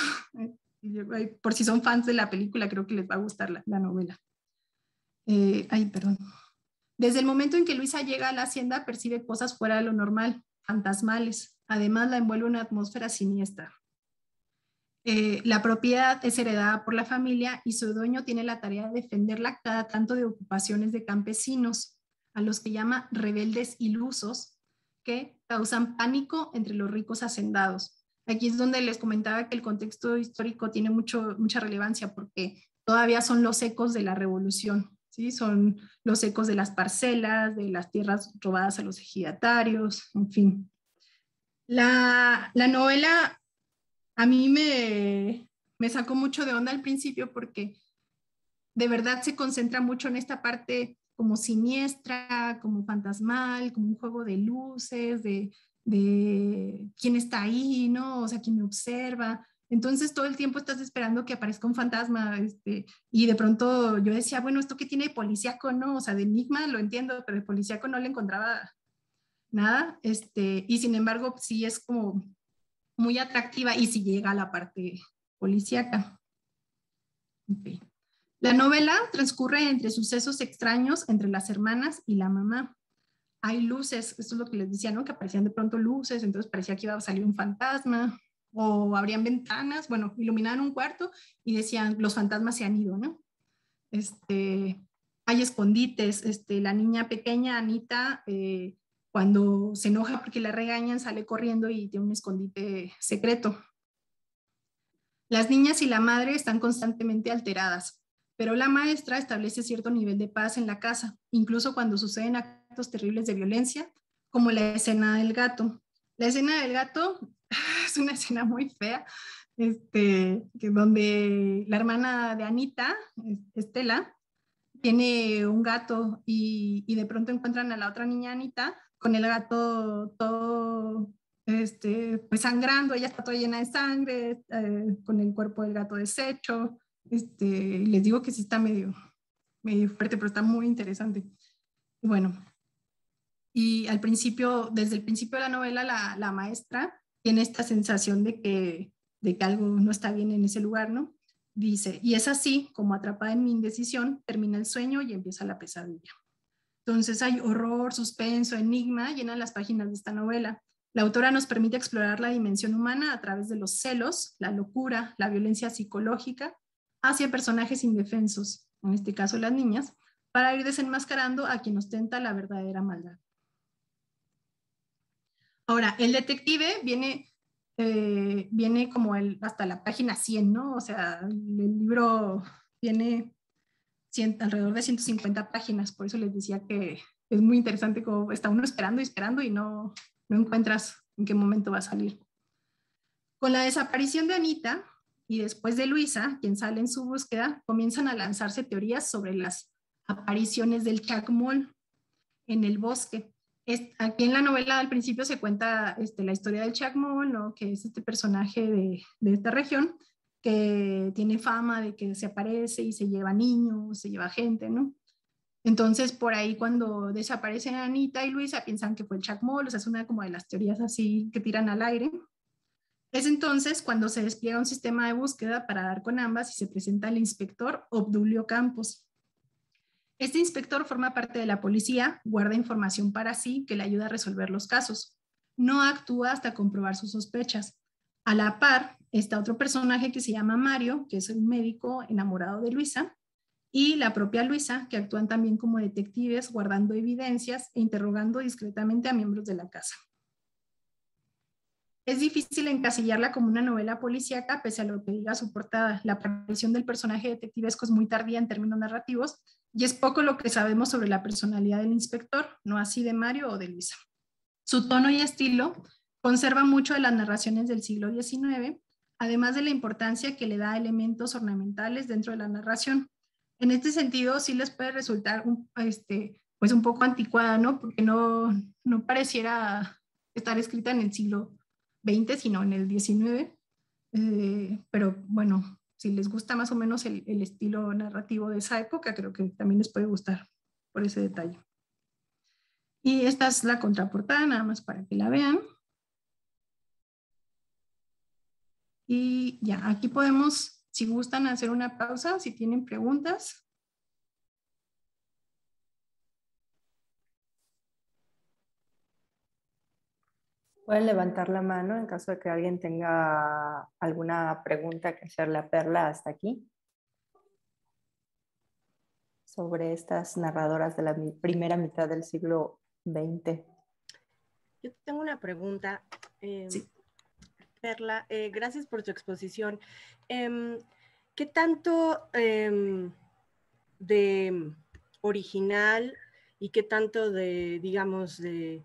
Por si son fans de la película, creo que les va a gustar la novela. Perdón. Desde el momento en que Luisa llega a la hacienda, percibe cosas fuera de lo normal, fantasmales. Además, la envuelve una atmósfera siniestra. La propiedad es heredada por la familia y su dueño tiene la tarea de defenderla cada tanto de ocupaciones de campesinos, a los que llama rebeldes ilusos, que causan pánico entre los ricos hacendados. Aquí es donde les comentaba que el contexto histórico tiene mucha relevancia porque todavía son los ecos de la revolución, ¿sí? Son los ecos de las parcelas, de las tierras robadas a los ejidatarios, en fin. La novela a mí me sacó mucho de onda al principio porque de verdad se concentra mucho en esta parte como siniestra, como fantasmal, como un juego de luces, de quién está ahí, ¿no? O sea, quién me observa. Entonces todo el tiempo estás esperando que aparezca un fantasma, y de pronto yo decía, bueno, ¿esto qué tiene de policíaco, no? O sea, de enigma lo entiendo, pero de policíaco no le encontraba nada, y sin embargo sí es como muy atractiva y si llega a la parte policíaca. Okay. La novela transcurre entre sucesos extraños entre las hermanas y la mamá. Hay luces, esto es lo que les decía, ¿no? Que aparecían de pronto luces, entonces parecía que iba a salir un fantasma, o abrían ventanas, bueno, iluminaban un cuarto y decían, los fantasmas se han ido, ¿no? Hay escondites, la niña pequeña, Anita, cuando se enoja porque la regañan, sale corriendo y tiene un escondite secreto. Las niñas y la madre están constantemente alteradas, pero la maestra establece cierto nivel de paz en la casa, incluso cuando suceden actos terribles de violencia, como la escena del gato. La escena del gato es una escena muy fea, donde la hermana de Anita, Estela, tiene un gato y de pronto encuentran a la otra niña Anita con el gato todo pues sangrando, ella está toda llena de sangre, con el cuerpo del gato deshecho. Les digo que sí está medio fuerte, pero está muy interesante. Y bueno, y al principio, desde el principio de la novela, la maestra tiene esta sensación de que algo no está bien en ese lugar, ¿no? Dice, y es así como atrapada en mi indecisión, termina el sueño y empieza la pesadilla. Entonces hay horror, suspenso, enigma, llenan las páginas de esta novela. La autora nos permite explorar la dimensión humana a través de los celos, la locura, la violencia psicológica hacia personajes indefensos, en este caso las niñas, para ir desenmascarando a quien ostenta la verdadera maldad. Ahora, el detective viene como hasta la página 100, ¿no? O sea, el libro tiene alrededor de 150 páginas, por eso les decía que es muy interesante como está uno esperando y esperando y no encuentras en qué momento va a salir. Con la desaparición de Anita y después de Luisa, quien sale en su búsqueda, comienzan a lanzarse teorías sobre las apariciones del chacmol en el bosque. Aquí en la novela al principio se cuenta la historia del chacmol, ¿no? Que es este personaje de esta región que tiene fama de que se aparece y se lleva niños, se lleva gente, ¿no? Entonces, por ahí cuando desaparecen Anita y Luisa, piensan que fue el chacmol, o sea, es una como de las teorías así que tiran al aire. Es entonces cuando se despliega un sistema de búsqueda para dar con ambas y se presenta el inspector Obdulio Campos. Este inspector forma parte de la policía, guarda información para sí que le ayuda a resolver los casos. No actúa hasta comprobar sus sospechas. A la par está otro personaje que se llama Mario, que es un médico enamorado de Luisa, y la propia Luisa, que actúan también como detectives, guardando evidencias e interrogando discretamente a miembros de la casa. Es difícil encasillarla como una novela policíaca, pese a lo que diga su portada. La aparición del personaje detectivesco es muy tardía en términos narrativos, y es poco lo que sabemos sobre la personalidad del inspector, no así de Mario o de Luisa. Su tono y estilo conserva mucho de las narraciones del siglo XIX, además de la importancia que le da a elementos ornamentales dentro de la narración. En este sentido, sí les puede resultar pues un poco anticuada, ¿no? Porque no pareciera estar escrita en el siglo XX, sino en el XIX. Pero bueno, si les gusta más o menos el estilo narrativo de esa época, creo que también les puede gustar por ese detalle. Y esta es la contraportada, nada más para que la vean. Y ya, aquí podemos, si gustan, hacer una pausa, si tienen preguntas. Pueden levantar la mano en caso de que alguien tenga alguna pregunta que hacerle a Perla hasta aquí sobre estas narradoras de la primera mitad del siglo XX. Yo tengo una pregunta, Sí. Perla. Gracias por tu exposición. ¿Qué tanto de original y qué tanto de, digamos, de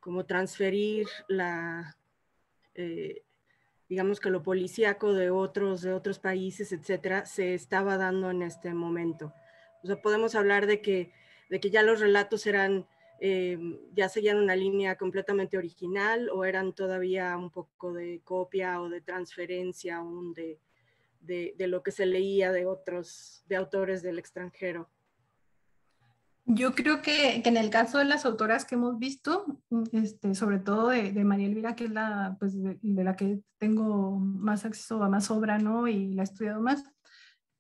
como transferir la, digamos que lo policíaco de otros países, etcétera, se estaba dando en este momento? O sea, podemos hablar de que ya los relatos eran, ya seguían una línea completamente original, o eran todavía un poco de copia o de transferencia aún de lo que se leía de autores del extranjero. Yo creo que en el caso de las autoras que hemos visto, sobre todo de María Elvira, que es la, pues de la que tengo más acceso a más obra, ¿no? Y la he estudiado más,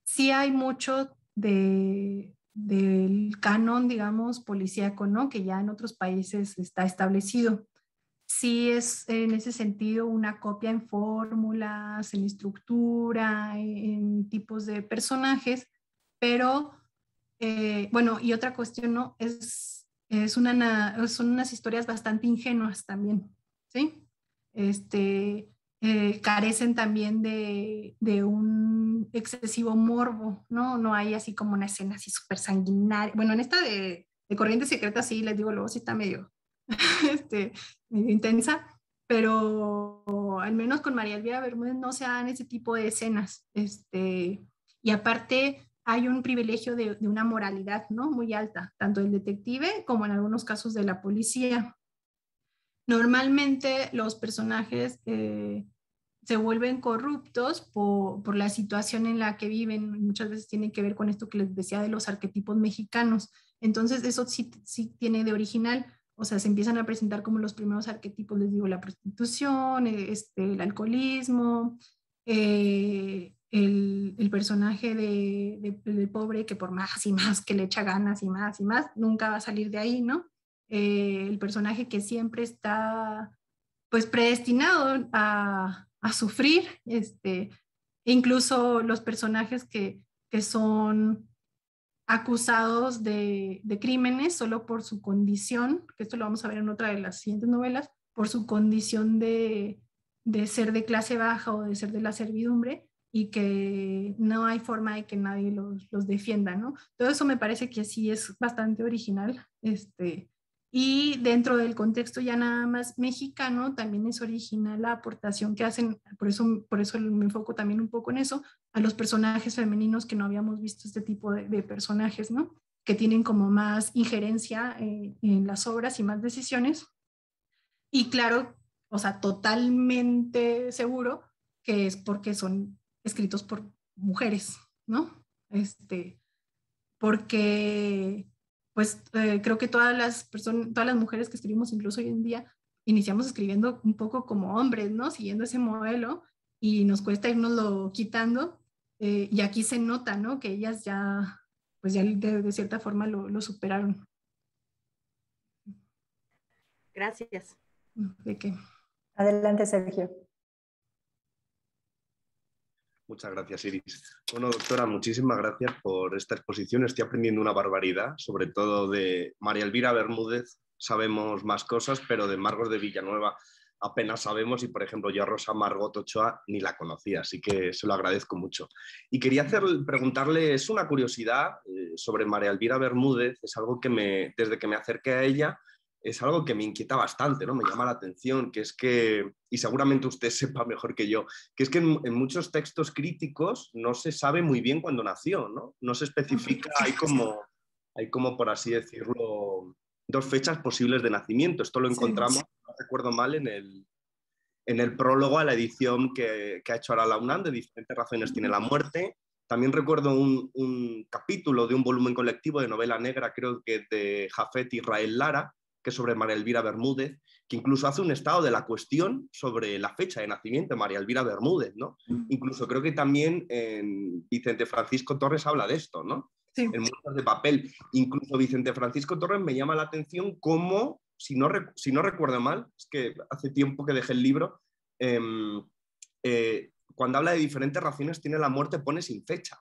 sí hay mucho del canon, digamos, policíaco, ¿no? Que ya en otros países está establecido. Sí es en ese sentido una copia en fórmulas, en estructura, en tipos de personajes, pero bueno, y otra cuestión, ¿no? Son unas historias bastante ingenuas también, ¿sí? Carecen también de un excesivo morbo, ¿no? No hay así como una escena así súper sanguinaria. Bueno, en esta de Corriente Secreta sí, les digo, luego sí está medio, medio intensa, pero al menos con María Elvira Bermúdez no se dan ese tipo de escenas. Y aparte hay un privilegio de una moralidad, ¿no? Muy alta, tanto del detective como en algunos casos de la policía. Normalmente los personajes se vuelven corruptos por la situación en la que viven. Muchas veces tiene que ver con esto que les decía de los arquetipos mexicanos. Entonces eso sí tiene de original. O sea, se empiezan a presentar como los primeros arquetipos, les digo, la prostitución, el alcoholismo, el personaje del pobre que por más y más que le echa ganas y más, nunca va a salir de ahí, ¿no? El personaje que siempre está pues predestinado a sufrir, incluso los personajes que son acusados de crímenes solo por su condición, que esto lo vamos a ver en otra de las siguientes novelas, por su condición de ser de clase baja o de ser de la servidumbre, y que no hay forma de que nadie los defienda, ¿no? Todo eso me parece que sí es bastante original, y dentro del contexto ya nada más mexicano, también es original la aportación que hacen, por eso me enfoco también un poco en eso, a los personajes femeninos, que no habíamos visto este tipo de personajes, ¿no? Que tienen como más injerencia en las obras y más decisiones. Y claro, o sea, totalmente seguro que es porque son escritos por mujeres, ¿no? Porque pues creo que todas las personas, todas las mujeres que escribimos, incluso hoy en día, iniciamos escribiendo un poco como hombres, ¿no? Siguiendo ese modelo, y nos cuesta irnoslo quitando, y aquí se nota, ¿no? Que ellas ya, pues ya de cierta forma lo superaron. Gracias. ¿De qué? Adelante, Sergio. Muchas gracias, Iris. Bueno, doctora, muchísimas gracias por esta exposición. Estoy aprendiendo una barbaridad, sobre todo de María Elvira Bermúdez. Sabemos más cosas, pero de Margos de Villanueva apenas sabemos y, por ejemplo, yo a Rosa Margot Ochoa ni la conocía, así que se lo agradezco mucho. Y quería preguntarle, es una curiosidad sobre María Elvira Bermúdez, es algo que desde que me acerqué a ella, es algo que me inquieta bastante, ¿no? Me llama la atención, que es que, y seguramente usted sepa mejor que yo, que es que en muchos textos críticos no se sabe muy bien cuándo nació, ¿no? No se especifica, hay como, por así decirlo, dos fechas posibles de nacimiento. Esto lo encontramos, sí. No recuerdo mal, en el prólogo a la edición que ha hecho ahora la UNAM, de Diferentes razones tiene la muerte. También recuerdo un capítulo de un volumen colectivo de novela negra, creo que de Jafet Israel Lara, que es sobre María Elvira Bermúdez, que incluso hace un estado de la cuestión sobre la fecha de nacimiento de María Elvira Bermúdez, ¿no? Incluso creo que también Vicente Francisco Torres habla de esto, ¿no? Sí. En Muertos de Papel. Incluso Vicente Francisco Torres me llama la atención cómo, si no recuerdo mal, es que hace tiempo que dejé el libro, cuando habla de diferentes razones tiene la muerte, pone sin fecha,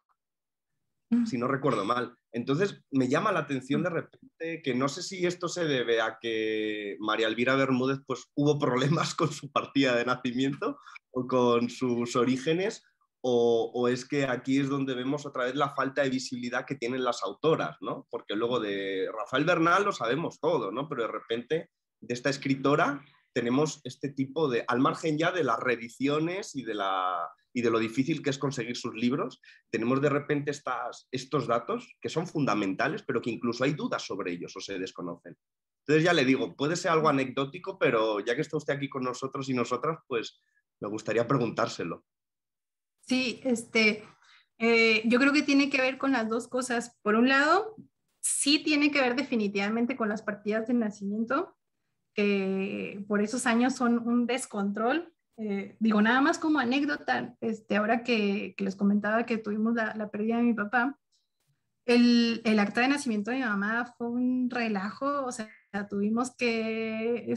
si no recuerdo mal. Entonces me llama la atención de repente que no sé si esto se debe a que María Elvira Bermúdez pues hubo problemas con su partida de nacimiento o con sus orígenes, o es que aquí es donde vemos otra vez la falta de visibilidad que tienen las autoras, ¿no? Porque luego de Rafael Bernal lo sabemos todo, ¿no? Pero de repente de esta escritora tenemos este tipo de, al margen ya de las reediciones y de lo difícil que es conseguir sus libros, tenemos de repente estos datos que son fundamentales, pero que incluso hay dudas sobre ellos o se desconocen. Entonces ya le digo, puede ser algo anecdótico, pero ya que está usted aquí con nosotros y nosotras, pues me gustaría preguntárselo. Sí, yo creo que tiene que ver con las dos cosas. Por un lado, sí tiene que ver definitivamente con las partidas de nacimiento, que por esos años son un descontrol. Digo, nada más como anécdota, ahora que les comentaba que tuvimos la pérdida de mi papá, el acta de nacimiento de mi mamá fue un relajo, o sea, tuvimos que,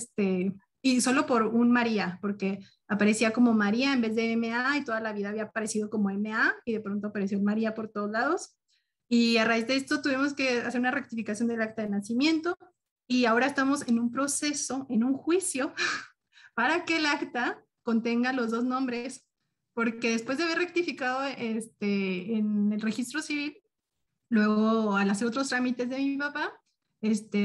y solo por un María, porque aparecía como María en vez de MA y toda la vida había aparecido como MA y de pronto apareció María por todos lados. Y a raíz de esto tuvimos que hacer una rectificación del acta de nacimiento y ahora estamos en un proceso, en un juicio, para que el acta contenga los dos nombres, porque después de haber rectificado en el registro civil, luego al hacer otros trámites de mi papá,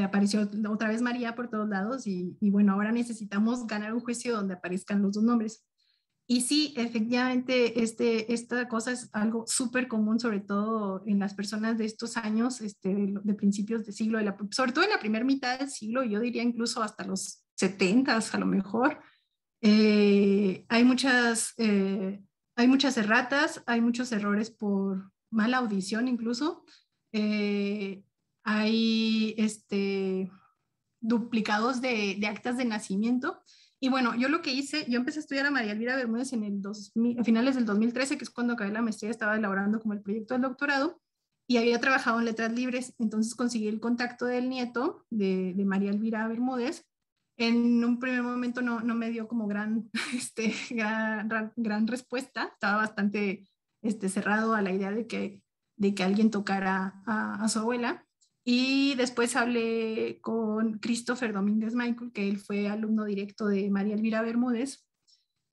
apareció otra vez María por todos lados y bueno, ahora necesitamos ganar un juicio donde aparezcan los dos nombres. Y sí, efectivamente, esta cosa es algo súper común, sobre todo en las personas de estos años, de principios de siglo, sobre todo en la primera mitad del siglo, yo diría incluso hasta los 70s a lo mejor. Hay muchas erratas, hay muchos errores por mala audición incluso. Hay duplicados de actas de nacimiento. Y bueno, yo lo que hice, yo empecé a estudiar a María Elvira Bermúdez a finales del 2013, que es cuando acabé la maestría, estaba elaborando como el proyecto del doctorado y había trabajado en letras libres, entonces conseguí el contacto del nieto de María Elvira Bermúdez. En un primer momento no me dio como gran respuesta, estaba bastante cerrado a la idea de que alguien tocara a su abuela. Y después hablé con Christopher Domínguez Michael, que él fue alumno directo de María Elvira Bermúdez,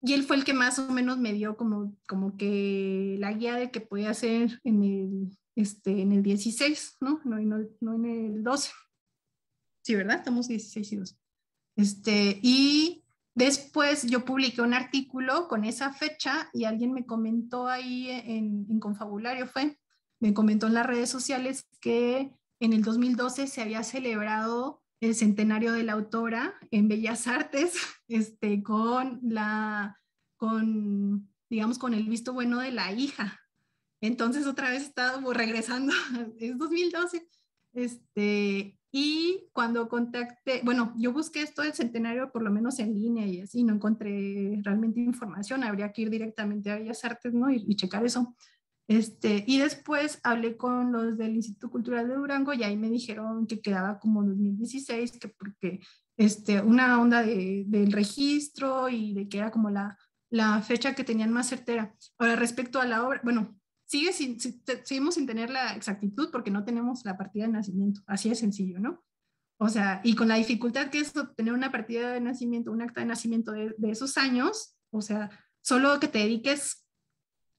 y él fue el que más o menos me dio como que la guía de qué podía hacer en el 16, ¿no? No en el 12. Sí, ¿verdad? Estamos 16 y 12. Y después yo publiqué un artículo con esa fecha y alguien me comentó ahí en Confabulario me comentó en las redes sociales que en el 2012 se había celebrado el centenario de la autora en Bellas Artes, digamos, con el visto bueno de la hija. Entonces otra vez estaba regresando, es 2012. Y cuando contacté, bueno, yo busqué esto del centenario por lo menos en línea y así, no encontré realmente información, habría que ir directamente a Bellas Artes, ¿no? Y checar eso. Y después hablé con los del Instituto Cultural de Durango y ahí me dijeron que quedaba como 2016, que porque una onda del registro y de que era como la la fecha que tenían más certera. Ahora, respecto a la obra, bueno, seguimos sin tener la exactitud porque no tenemos la partida de nacimiento, así de sencillo, ¿no? O sea, y con la dificultad que es obtener una partida de nacimiento, un acta de nacimiento de esos años, o sea, solo que te dediques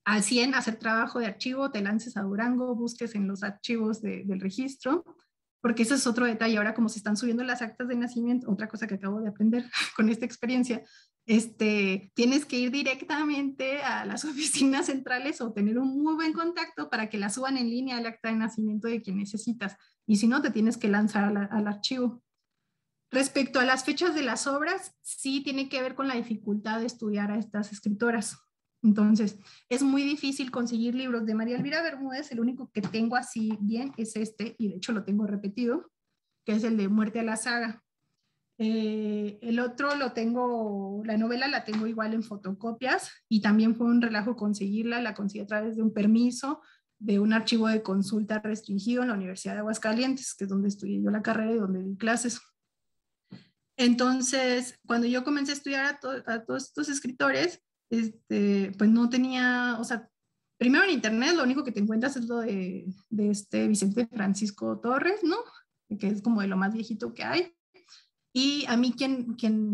al 100 a hacer trabajo de archivo, te lances a Durango, busques en los archivos del registro, porque ese es otro detalle. Ahora, como se están subiendo las actas de nacimiento, otra cosa que acabo de aprender con esta experiencia, tienes que ir directamente a las oficinas centrales o tener un muy buen contacto para que la suban en línea el acta de nacimiento de quien necesitas. Y si no, te tienes que lanzar al archivo. Respecto a las fechas de las obras, sí tiene que ver con la dificultad de estudiar a estas escritoras. Entonces, es muy difícil conseguir libros de María Elvira Bermúdez. El único que tengo así bien es y de hecho lo tengo repetido, que es el de Muerte a la Saga. El otro lo tengo, la novela la tengo igual en fotocopias y también fue un relajo conseguirla, la conseguí a través de un permiso de un archivo de consulta restringido en la Universidad de Aguascalientes, que es donde estudié yo la carrera y donde di clases. Entonces, cuando yo comencé a estudiar a todos estos escritores, pues no tenía, o sea, primero en internet lo único que te encuentras es lo de Vicente Francisco Torres, ¿no? Que es como de lo más viejito que hay. Y a mí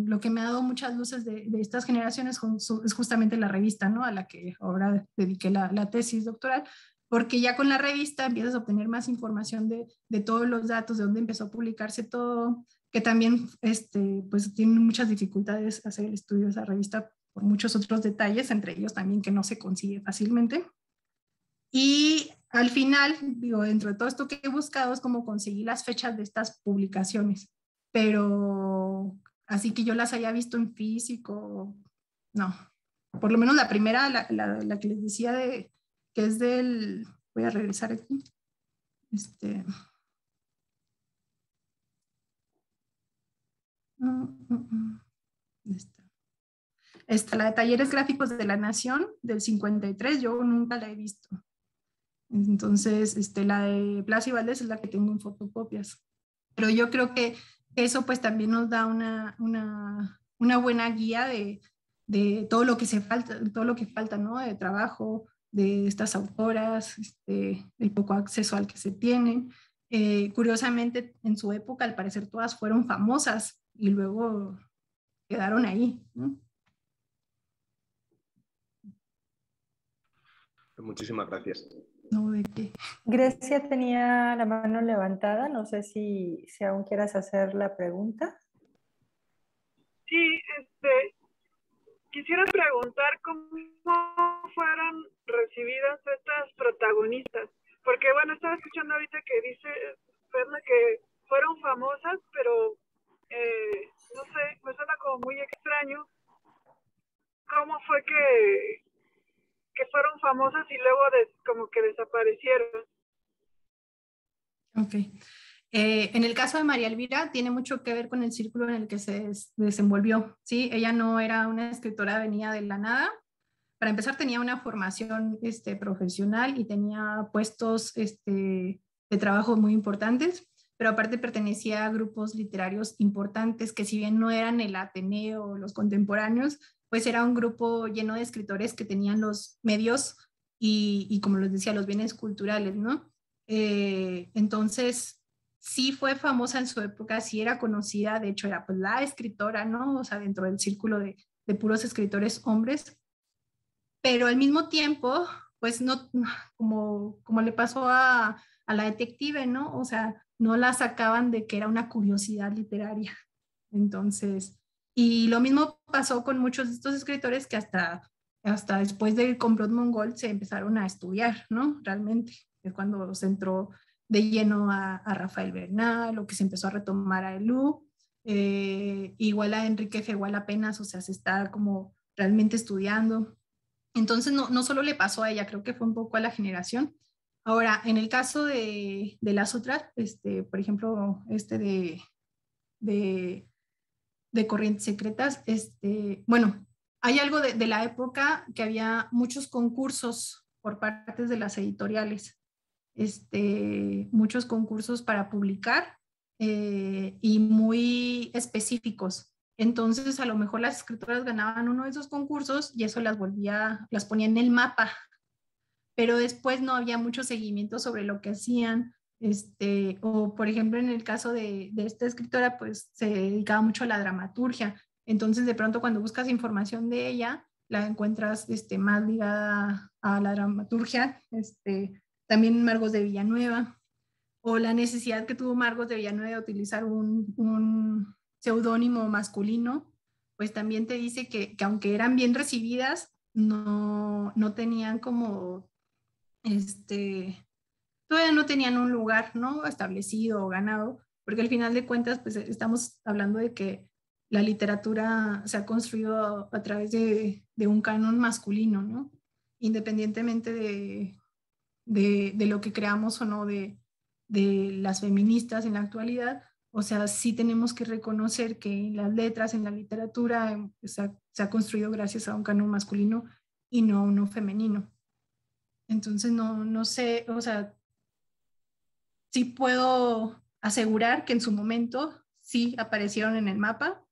lo que me ha dado muchas luces de estas generaciones es justamente la revista, ¿no? A la que ahora dediqué la tesis doctoral, porque ya con la revista empiezas a obtener más información de todos los datos, de dónde empezó a publicarse todo, que también pues tienen muchas dificultades hacer el estudio de esa revista por muchos otros detalles, entre ellos también que no se consigue fácilmente. Y al final, digo, dentro de todo esto que he buscado es como conseguir las fechas de estas publicaciones, pero así que yo las haya visto en físico, no. Por lo menos la primera, la que les decía que es voy a regresar aquí, la de Talleres Gráficos de la Nación del 53, yo nunca la he visto. Entonces, la de Plaza y Valdés es la que tengo en fotocopias. Pero yo creo que eso pues también nos da una buena guía de todo lo que falta, ¿no? De trabajo de estas autoras, el poco acceso al que se tiene. Curiosamente, en su época, al parecer, todas fueron famosas y luego quedaron ahí, ¿no? Muchísimas gracias. No, ¿de qué? Grecia tenía la mano levantada, no sé si aún quieras hacer la pregunta. Sí, quisiera preguntar cómo fueron recibidas estas protagonistas, porque bueno, estaba escuchando ahorita que dice Perla que fueron famosas, pero no sé, me suena como muy extraño. ¿Cómo fue que fueron famosas y luego como que desaparecieron? Ok. En el caso de María Elvira, tiene mucho que ver con el círculo en el que se desenvolvió, ¿sí? Ella no era una escritora venida de la nada. Para empezar, tenía una formación profesional y tenía puestos de trabajo muy importantes, pero aparte pertenecía a grupos literarios importantes que si bien no eran el Ateneo o los contemporáneos, pues era un grupo lleno de escritores que tenían los medios y como les decía, los bienes culturales, ¿no? Entonces, sí fue famosa en su época, sí era conocida, de hecho era pues la escritora, ¿no? O sea, dentro del círculo de puros escritores hombres, pero al mismo tiempo, pues no, como le pasó a la detective, ¿no? O sea, no la sacaban de que era una curiosidad literaria. Entonces, y lo mismo pasó con muchos de estos escritores que hasta después del complot mongol se empezaron a estudiar, ¿no? Realmente, es cuando se entró de lleno a Rafael Bernal, o que se empezó a retomar a Elú, igual a Enrique Fegual apenas, o sea, se está como realmente estudiando. Entonces, no solo le pasó a ella, creo que fue un poco a la generación. Ahora, en el caso de las otras, por ejemplo, de Corrientes Secretas, bueno, hay algo de la época que había muchos concursos por partes de las editoriales, muchos concursos para publicar y muy específicos. Entonces, a lo mejor las escritoras ganaban uno de esos concursos y eso las ponía en el mapa, pero después no había mucho seguimiento sobre lo que hacían. O por ejemplo, en el caso de esta escritora, pues se dedicaba mucho a la dramaturgia. Entonces, de pronto, cuando buscas información de ella, la encuentras más ligada a la dramaturgia. También Margos de Villanueva, o la necesidad que tuvo Margos de Villanueva de utilizar un seudónimo masculino, pues también te dice que aunque eran bien recibidas, no tenían como, todavía no tenían un lugar, ¿no? Establecido o ganado, porque al final de cuentas, pues estamos hablando de que la literatura se ha construido a través de un canon masculino, ¿no? Independientemente de lo que creamos o no de las feministas en la actualidad. O sea, sí tenemos que reconocer que en las letras, en la literatura, se ha construido gracias a un canon masculino y no a uno femenino. Entonces, no sé, o sea, sí puedo asegurar que en su momento sí aparecieron en el mapa.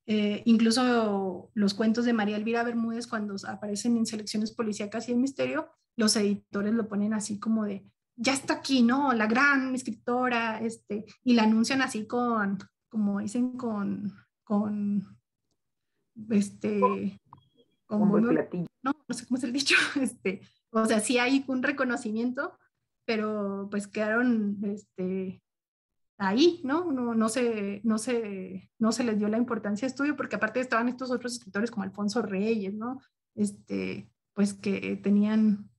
Incluso los cuentos de María Elvira Bermúdez, cuando aparecen en selecciones policíacas y el misterio, los editores lo ponen así como de, ya está aquí, ¿no? La gran escritora, y la anuncian así como dicen, con Bombo y platillo. no sé cómo es el dicho, o sea, sí hay un reconocimiento, pero pues quedaron, ahí, ¿no? No se les dio la importancia de estudio, porque aparte estaban estos otros escritores como Alfonso Reyes, ¿no? Pues que tenían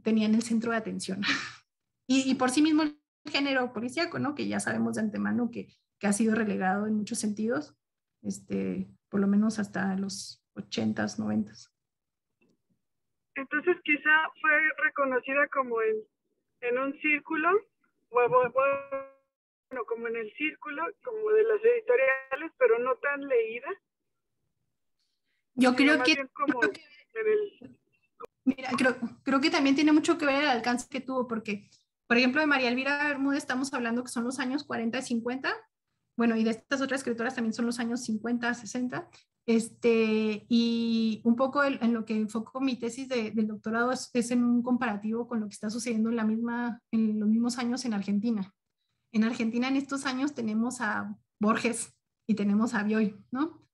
el centro de atención. Y por sí mismo el género policíaco, ¿no? Que ya sabemos de antemano que ha sido relegado en muchos sentidos, por lo menos hasta los 80s, 90s. Entonces quizá fue reconocida como en un círculo, bueno, como en el círculo, como de las editoriales, pero no tan leída. Yo creo que... Mira, creo que también tiene mucho que ver el alcance que tuvo, porque, por ejemplo, de María Elvira Bermúdez estamos hablando que son los años 40 y 50, bueno, y de estas otras escritoras también son los años 50, 60, y un poco en lo que enfoco mi tesis del doctorado es en un comparativo con lo que está sucediendo en los mismos años en Argentina. En Argentina en estos años tenemos a Borges y tenemos a Bioy, ¿no?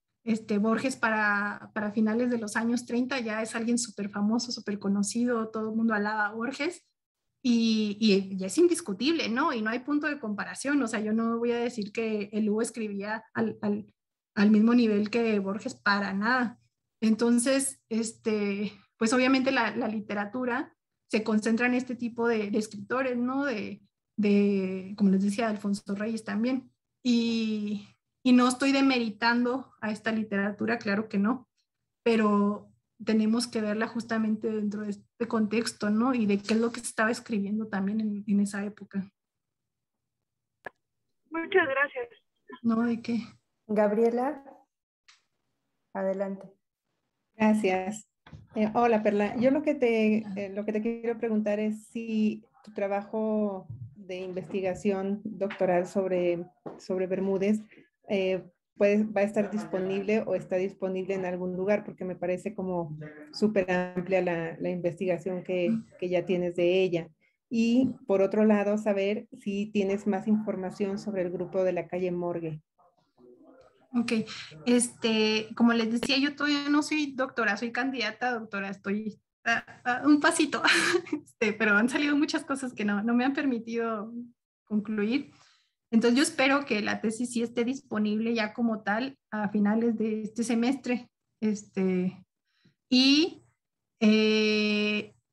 Borges para finales de los años 30 ya es alguien súper famoso, súper conocido, todo el mundo alaba a Borges y es indiscutible, ¿no? Y no hay punto de comparación, o sea, yo no voy a decir que el Hugo escribía al mismo nivel que Borges, para nada. Entonces, pues obviamente la literatura se concentra en este tipo de escritores, ¿no? Como les decía, Alfonso Reyes también. Y no estoy demeritando a esta literatura, claro que no, pero tenemos que verla justamente dentro de este contexto, ¿no? Y de qué es lo que se estaba escribiendo también en esa época. Muchas gracias. No, ¿de qué? Gabriela, adelante. Gracias. Hola, Perla. Yo lo que te quiero preguntar es si tu trabajo de investigación doctoral sobre Bermúdez va a estar disponible o está disponible en algún lugar, porque me parece como súper amplia la investigación que ya tienes de ella. Y por otro lado, saber si tienes más información sobre el grupo de la calle Morgue. Ok, como les decía, yo todavía no soy doctora, soy candidata a doctora, estoy a un pasito, pero han salido muchas cosas que no me han permitido concluir. Entonces yo espero que la tesis sí esté disponible ya como tal a finales de este semestre. Y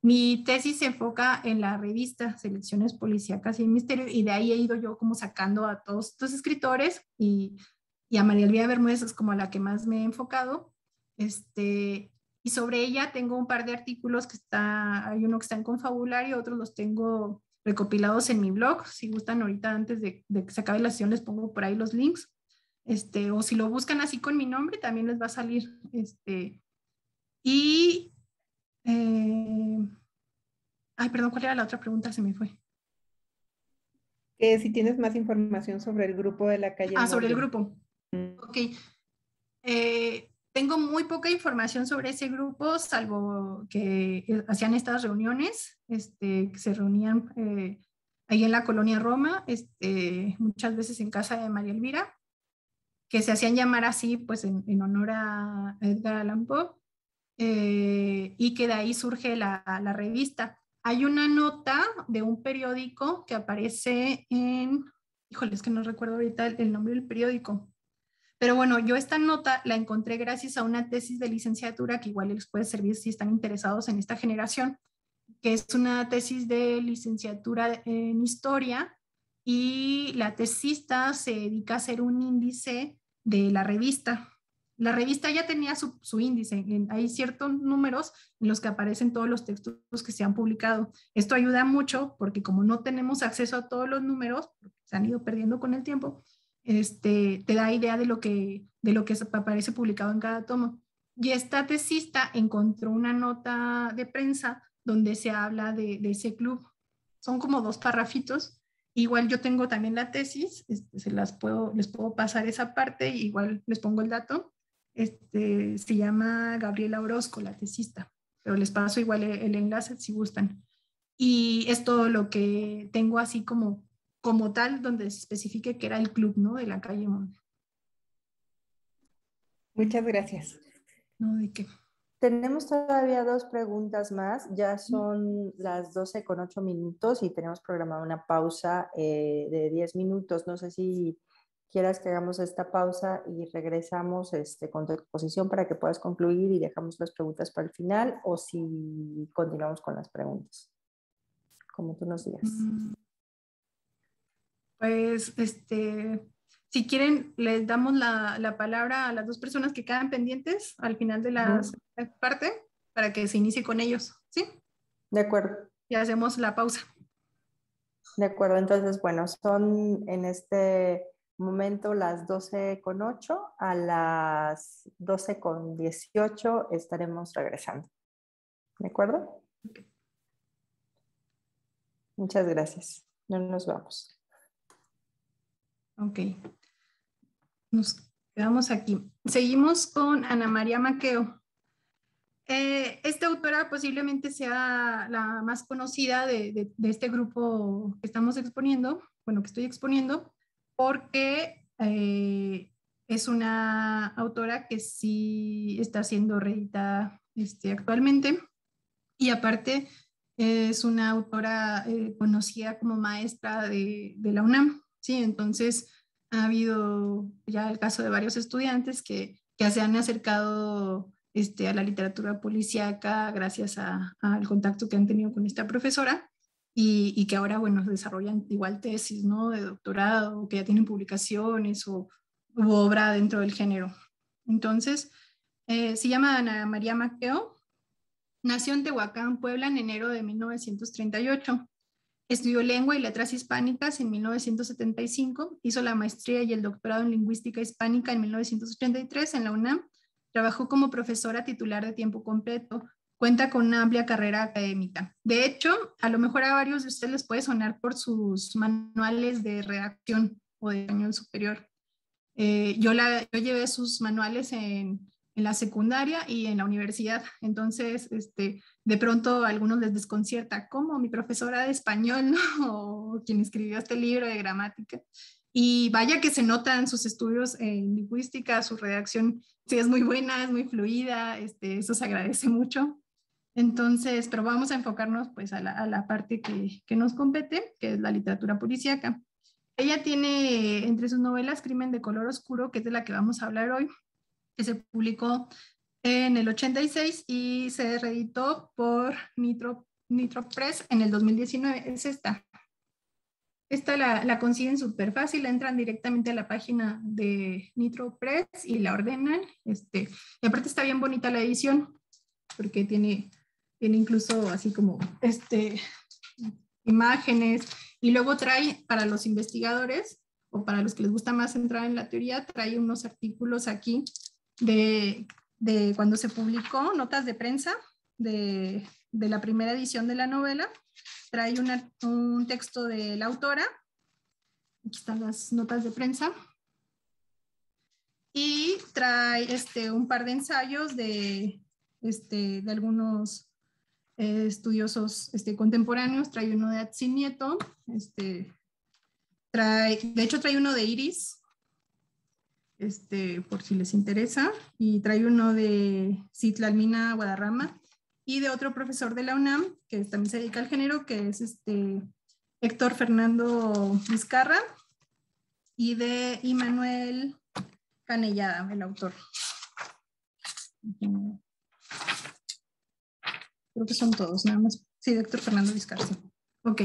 mi tesis se enfoca en la revista Selecciones Policíacas y el Misterio, y de ahí he ido yo como sacando a todos estos escritores y a María Elvira Bermúdez es como la que más me he enfocado. Y sobre ella tengo un par de artículos hay uno que está en Confabulario, otros los tengo recopilados en mi blog. Si gustan ahorita, antes de que se acabe la sesión, les pongo por ahí los links. O si lo buscan así con mi nombre, también les va a salir. Ay, perdón, ¿cuál era la otra pregunta? Se me fue. Que si tienes más información sobre el grupo de la calle Morgue. Sobre el grupo. Ok. Tengo muy poca información sobre ese grupo, salvo que hacían estas reuniones, que se reunían ahí en la colonia Roma, muchas veces en casa de María Elvira, que se hacían llamar así pues en honor a Edgar Allan Poe, y que de ahí surge la revista. Hay una nota de un periódico que aparece en, híjole, es que no recuerdo ahorita el nombre del periódico, pero bueno, yo esta nota la encontré gracias a una tesis de licenciatura que igual les puede servir si están interesados en esta generación, que es una tesis de licenciatura en historia, y la tesista se dedica a hacer un índice de la revista. La revista ya tenía su índice, hay ciertos números en los que aparecen todos los textos que se han publicado. Esto ayuda mucho porque como no tenemos acceso a todos los números, se han ido perdiendo con el tiempo, te da idea de lo que aparece publicado en cada tomo. Y esta tesista encontró una nota de prensa donde se habla de ese club. Son como 2 parrafitos. Igual yo tengo también la tesis, les puedo pasar esa parte, igual les pongo el dato. Se llama Gabriela Orozco, la tesista, pero les paso igual el enlace si gustan. Y es todo lo que tengo así como tal, donde se especifique que era el club, ¿no? De la calle Monde. Muchas gracias. No, ¿de qué? Tenemos todavía 2 preguntas más. Ya son las 12:08 y tenemos programada una pausa de 10 minutos. No sé si quieras que hagamos esta pausa y regresamos con tu exposición para que puedas concluir y dejamos las preguntas para el final, o si continuamos con las preguntas, como tú nos digas. Pues, si quieren, les damos la palabra a las 2 personas que quedan pendientes al final de la parte para que se inicie con ellos, ¿sí? De acuerdo. Y hacemos la pausa. De acuerdo, entonces, bueno, son en este momento las 12:08, a las 12:18 estaremos regresando. ¿De acuerdo? Okay. Muchas gracias. No nos vamos. Ok. Nos quedamos aquí. Seguimos con Ana María Maqueo. Esta autora posiblemente sea la más conocida de este grupo que estamos exponiendo, bueno, que estoy exponiendo, porque es una autora que sí está siendo reeditada actualmente, y aparte es una autora conocida como maestra de la UNAM, ¿sí? Entonces ha habido ya el caso de varios estudiantes que se han acercado a la literatura policíaca gracias al contacto que han tenido con esta profesora, y que ahora, bueno, desarrollan igual tesis, ¿no? De doctorado, que ya tienen publicaciones u obra dentro del género. Entonces, se llama Ana María Maqueo. Nació en Tehuacán, Puebla, en enero de 1938. Estudió lengua y letras hispánicas en 1975, hizo la maestría y el doctorado en lingüística hispánica en 1983 en la UNAM, trabajó como profesora titular de tiempo completo, cuenta con una amplia carrera académica. De hecho, a lo mejor a varios de ustedes les puede sonar por sus manuales de redacción o de español superior. Yo llevé sus manuales en la secundaria y en la universidad, entonces de pronto a algunos les desconcierta, ¿cómo? Mi profesora de español, ¿no? O quien escribió este libro de gramática. Y vaya que se notan sus estudios en lingüística, su redacción sí es muy buena, es muy fluida, eso se agradece mucho. Entonces, pero vamos a enfocarnos pues a la parte que nos compete, que es la literatura policíaca. Ella tiene entre sus novelas Crimen de color oscuro, que es de la que vamos a hablar hoy, que se publicó en el 86 y se reeditó por Nitro Press en el 2019. Es esta. Esta la consiguen súper fácil, entran directamente a la página de Nitro Press y la ordenan. Y aparte está bien bonita la edición, porque tiene incluso así como imágenes, y luego trae para los investigadores o para los que les gusta más entrar en la teoría, trae unos artículos aquí de cuando se publicó, notas de prensa de la primera edición de la novela. Trae un texto de la autora, aquí están las notas de prensa, y trae un par de ensayos de algunos estudiosos contemporáneos. Trae uno de Atzin Nieto, de hecho trae uno de Iris, por si les interesa, y trae uno de Citlalmina Guadarrama y de otro profesor de la UNAM que también se dedica al género, que es Héctor Fernando Vizcarra, y de Immanuel Canellada, el autor. Creo que son todos, nada más. Sí, de Héctor Fernando Vizcarra. Sí. Ok.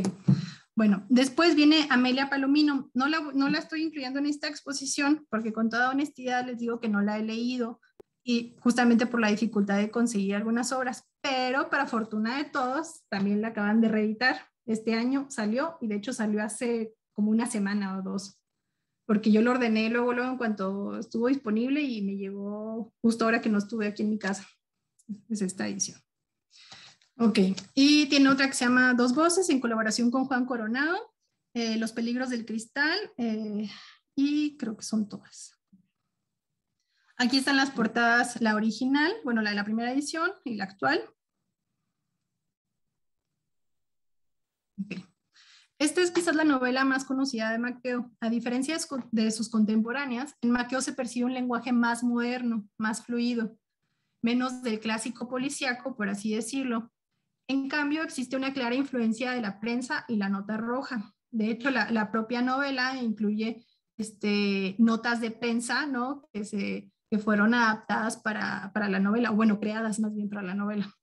Bueno, después viene Amelia Palomino. No la estoy incluyendo en esta exposición porque con toda honestidad les digo que no la he leído y justamente por la dificultad de conseguir algunas obras, pero para fortuna de todos también la acaban de reeditar. Este año salió y de hecho salió hace como una semana o dos, porque yo lo ordené luego en cuanto estuvo disponible y me llegó justo ahora que no estuve aquí en mi casa. Es esta edición. Ok, y tiene otra que se llama Dos Voces, en colaboración con Juan Coronado, Los Peligros del Cristal, y creo que son todas. Aquí están las portadas, la original, bueno, la de la primera edición y la actual. Okay. Esta es quizás la novela más conocida de Maceo. A diferencia de sus contemporáneas, en Maceo se percibe un lenguaje más moderno, más fluido, menos del clásico policíaco, por así decirlo. En cambio, existe una clara influencia de la prensa y la nota roja. De hecho, la propia novela incluye notas de prensa, ¿no? que fueron adaptadas para la novela, o bueno, creadas más bien para la novela.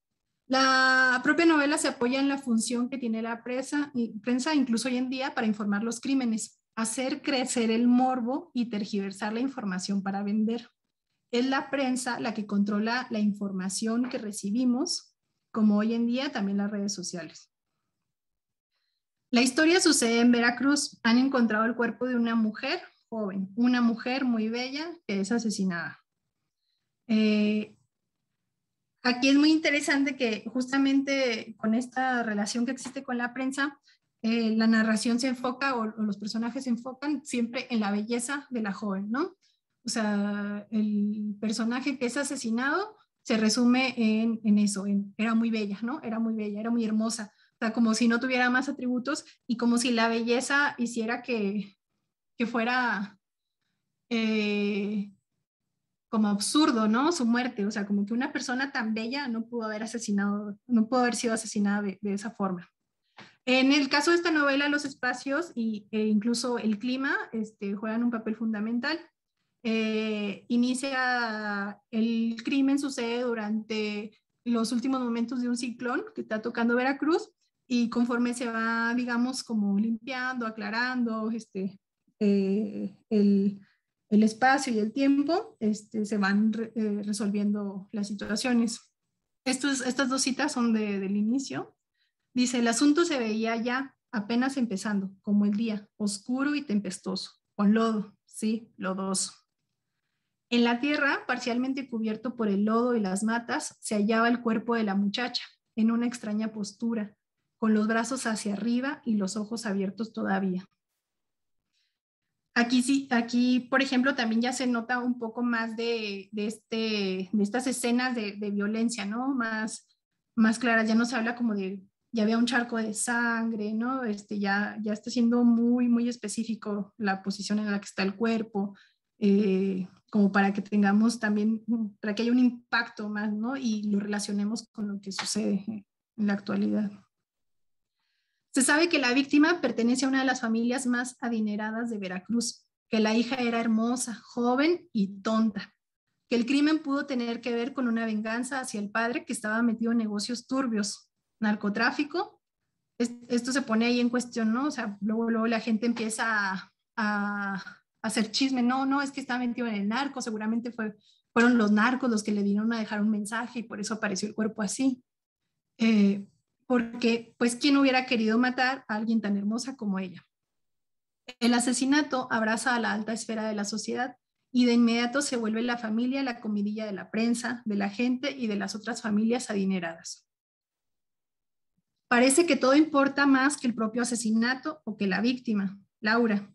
La propia novela se apoya en la función que tiene la prensa, incluso hoy en día, para informar los crímenes, hacer crecer el morbo y tergiversar la información para vender. Es la prensa la que controla la información que recibimos, como hoy en día también las redes sociales. La historia sucede en Veracruz. Han encontrado el cuerpo de una mujer joven, una mujer muy bella que es asesinada. Aquí es muy interesante que justamente con esta relación que existe con la prensa, la narración se enfoca o los personajes se enfocan siempre en la belleza de la joven, ¿no? O sea, el personaje que es asesinado se resume en eso, era muy bella, ¿no? Era muy bella, era muy hermosa. O sea, como si no tuviera más atributos y como si la belleza hiciera que fuera como absurdo, ¿no? Su muerte. O sea, como que una persona tan bella no pudo haber sido asesinada de esa forma. En el caso de esta novela, los espacios e incluso el clima juegan un papel fundamental. Inicia el crimen, sucede durante los últimos momentos de un ciclón que está tocando Veracruz y conforme se va, digamos, como limpiando, aclarando el espacio y el tiempo, se van resolviendo las situaciones. Estas dos citas son del inicio. Dice, el asunto se veía ya apenas empezando, como el día, oscuro y tempestuoso, con lodo, sí, lodoso. En la tierra, parcialmente cubierto por el lodo y las matas, se hallaba el cuerpo de la muchacha, en una extraña postura, con los brazos hacia arriba y los ojos abiertos todavía. Aquí, por ejemplo, también ya se nota un poco más de estas escenas de violencia, ¿no? Más claras, ya no se habla como de, ya había un charco de sangre, ¿no? Ya está siendo muy, muy específico la posición en la que está el cuerpo, como para que tengamos también, para que haya un impacto más, ¿no? Y lo relacionemos con lo que sucede en la actualidad. Se sabe que la víctima pertenece a una de las familias más adineradas de Veracruz, que la hija era hermosa, joven y tonta, que el crimen pudo tener que ver con una venganza hacia el padre que estaba metido en negocios turbios, narcotráfico. Esto se pone ahí en cuestión, ¿no? O sea, luego la gente empieza a hacer chisme, no, es que está metido en el narco, seguramente fueron los narcos los que le vinieron a dejar un mensaje y por eso apareció el cuerpo así. Porque, pues, ¿quién hubiera querido matar a alguien tan hermosa como ella? El asesinato abraza a la alta esfera de la sociedad y de inmediato se vuelve la familia la comidilla de la prensa, de la gente y de las otras familias adineradas. Parece que todo importa más que el propio asesinato o que la víctima, Laura.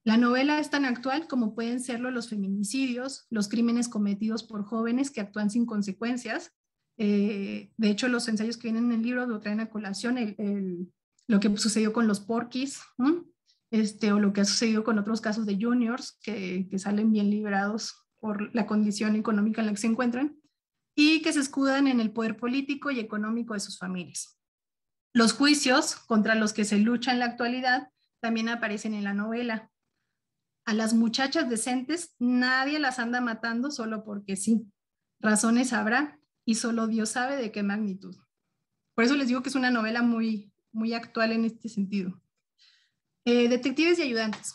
La novela es tan actual como pueden serlo los feminicidios, los crímenes cometidos por jóvenes que actúan sin consecuencias. De hecho, los ensayos que vienen en el libro lo traen a colación, lo que sucedió con los porquis, ¿no? O lo que ha sucedido con otros casos de juniors que salen bien librados por la condición económica en la que se encuentran y que se escudan en el poder político y económico de sus familias. Los juicios contra los que se lucha en la actualidad también aparecen en la novela. A las muchachas decentes nadie las anda matando solo porque sí. Razones habrá y solo Dios sabe de qué magnitud. Por eso les digo que es una novela muy, muy actual en este sentido. Detectives y ayudantes.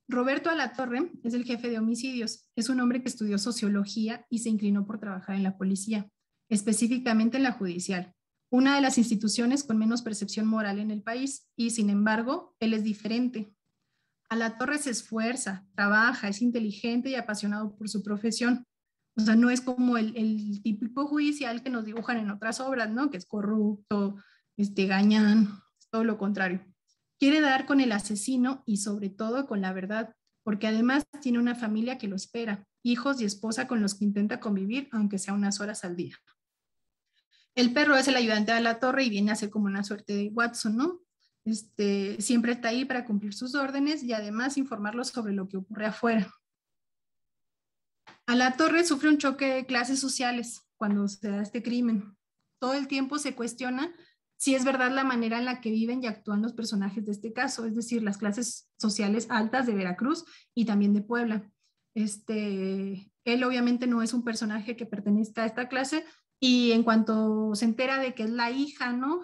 Roberto Alatorre es el jefe de homicidios. Es un hombre que estudió sociología y se inclinó por trabajar en la policía, específicamente en la judicial, una de las instituciones con menos percepción moral en el país, y sin embargo, él es diferente. Alatorre se esfuerza, trabaja, es inteligente y apasionado por su profesión. O sea, no es como el típico judicial que nos dibujan en otras obras, ¿no? Que es corrupto, gañán, todo lo contrario. Quiere dar con el asesino y sobre todo con la verdad, porque además tiene una familia que lo espera, hijos y esposa con los que intenta convivir, aunque sea unas horas al día. El perro es el ayudante de Alatorre y viene a ser como una suerte de Watson, ¿no? Siempre está ahí para cumplir sus órdenes y además informarlos sobre lo que ocurre afuera. Alatorre sufre un choque de clases sociales cuando se da este crimen. Todo el tiempo se cuestiona si es verdad la manera en la que viven y actúan los personajes de este caso, es decir, las clases sociales altas de Veracruz y también de Puebla. Él obviamente no es un personaje que pertenezca a esta clase y en cuanto se entera de que es la hija, ¿no?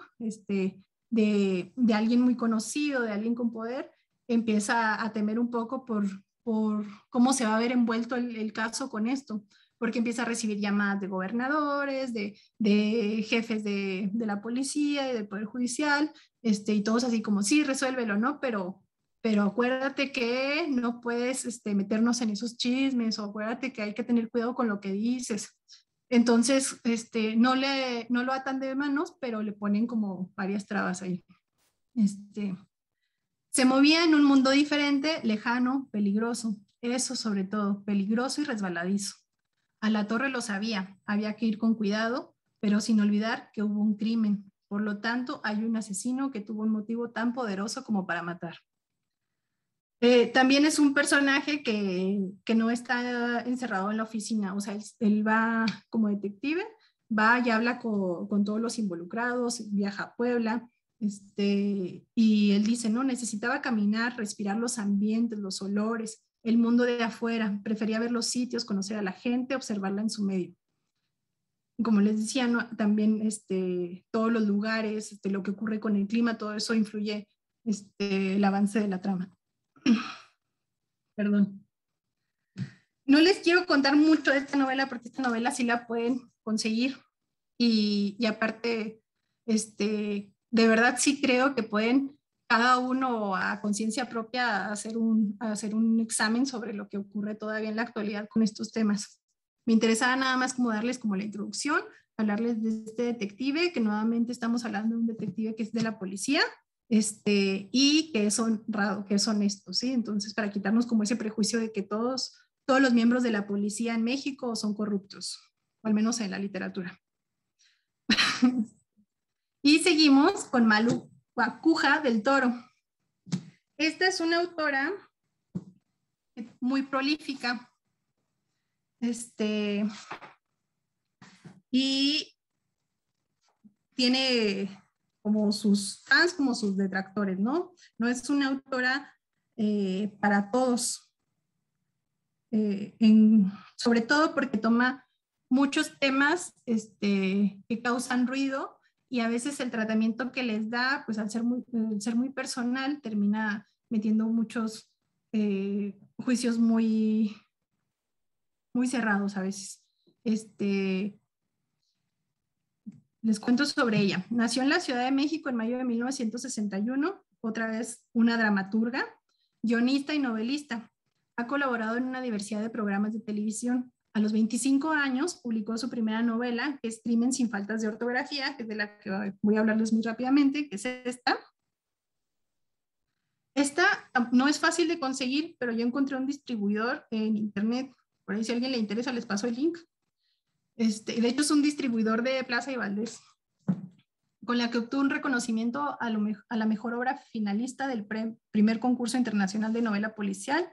De alguien muy conocido, de alguien con poder, empieza a temer un poco por cómo se va a ver envuelto el caso con esto, porque empieza a recibir llamadas de gobernadores, de jefes de la policía y del Poder Judicial, y todos así como, sí, resuélvelo, ¿no? Pero acuérdate que no puedes meternos en esos chismes, o acuérdate que hay que tener cuidado con lo que dices. Entonces, no lo atan de manos, pero le ponen como varias trabas ahí. Se movía en un mundo diferente, lejano, peligroso. Eso sobre todo, peligroso y resbaladizo. Alatorre lo sabía, había que ir con cuidado, pero sin olvidar que hubo un crimen. Por lo tanto, hay un asesino que tuvo un motivo tan poderoso como para matar. También es un personaje que no está encerrado en la oficina, o sea, él va como detective, va y habla con todos los involucrados, viaja a Puebla, y él dice, no, necesitaba caminar, respirar los ambientes, los olores, el mundo de afuera, prefería ver los sitios, conocer a la gente, observarla en su medio. Como les decía, ¿no? También todos los lugares, lo que ocurre con el clima, todo eso influye el avance de la trama. Perdón. No les quiero contar mucho de esta novela porque esta novela sí la pueden conseguir y aparte, de verdad sí creo que pueden cada uno a conciencia propia hacer un examen sobre lo que ocurre todavía en la actualidad con estos temas. Me interesaba nada más como darles como la introducción, hablarles de este detective, que nuevamente estamos hablando de un detective que es de la policía, y que es honrado, que es honesto, ¿sí? Entonces, para quitarnos como ese prejuicio de que todos los miembros de la policía en México son corruptos, o al menos en la literatura. Y seguimos con Malú Guacuja del Toro. Esta es una autora muy prolífica, y tiene como sus fans, como sus detractores, ¿no? No es una autora para todos, sobre todo porque toma muchos temas que causan ruido y a veces el tratamiento que les da, pues al ser muy personal, termina metiendo muchos juicios muy, muy cerrados a veces. Les cuento sobre ella. Nació en la Ciudad de México en mayo de 1961, otra vez una dramaturga, guionista y novelista. Ha colaborado en una diversidad de programas de televisión. A los 25 años publicó su primera novela, que es Crimen sin faltas de ortografía, que es de la que voy a hablarles muy rápidamente, que es esta. Esta no es fácil de conseguir, pero yo encontré un distribuidor en internet. Por ahí si a alguien le interesa les paso el link. De hecho es un distribuidor de Plaza y Valdés, con la que obtuvo un reconocimiento a la mejor obra finalista del primer concurso internacional de novela policial.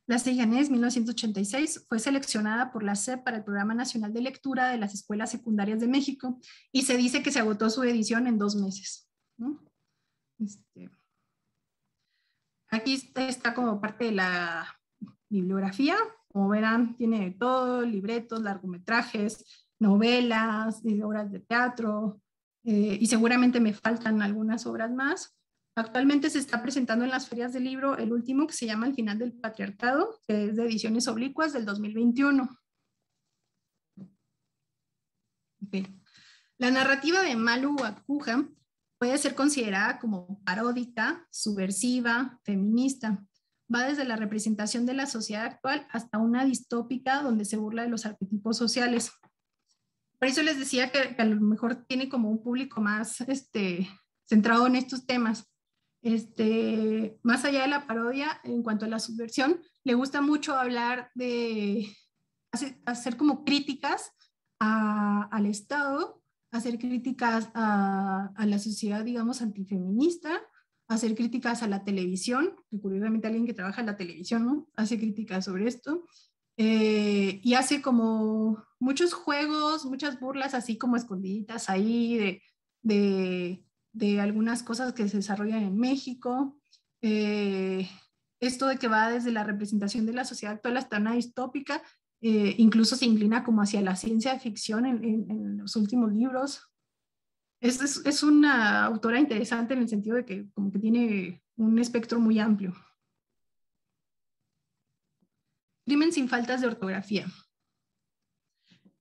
La Sejanés 1986 fue seleccionada por la SEP para el Programa Nacional de Lectura de las Escuelas Secundarias de México y se dice que se agotó su edición en 2 meses, ¿no? Aquí está como parte de la bibliografía. Como verán, tiene todo, libretos, largometrajes, novelas, obras de teatro, y seguramente me faltan algunas obras más. Actualmente se está presentando en las ferias del libro el último, que se llama El final del patriarcado, que es de Ediciones Oblicuas del 2021. Okay. La narrativa de Malu Akuja puede ser considerada como paródica, subversiva, feminista. Va desde la representación de la sociedad actual hasta una distópica donde se burla de los arquetipos sociales. Por eso les decía que a lo mejor tiene como un público más centrado en estos temas. Más allá de la parodia, en cuanto a la subversión, le gusta mucho hablar de hacer como críticas al Estado, hacer críticas a la sociedad, digamos, antifeminista, hacer críticas a la televisión, que curiosamente alguien que trabaja en la televisión, ¿no? Hace críticas sobre esto, y hace como muchos juegos, muchas burlas así como escondiditas ahí de algunas cosas que se desarrollan en México. Esto de que va desde la representación de la sociedad actual hasta una distópica, incluso se inclina como hacia la ciencia ficción en los últimos libros. Es una autora interesante en el sentido de que como que tiene un espectro muy amplio. Crimen sin faltas de ortografía.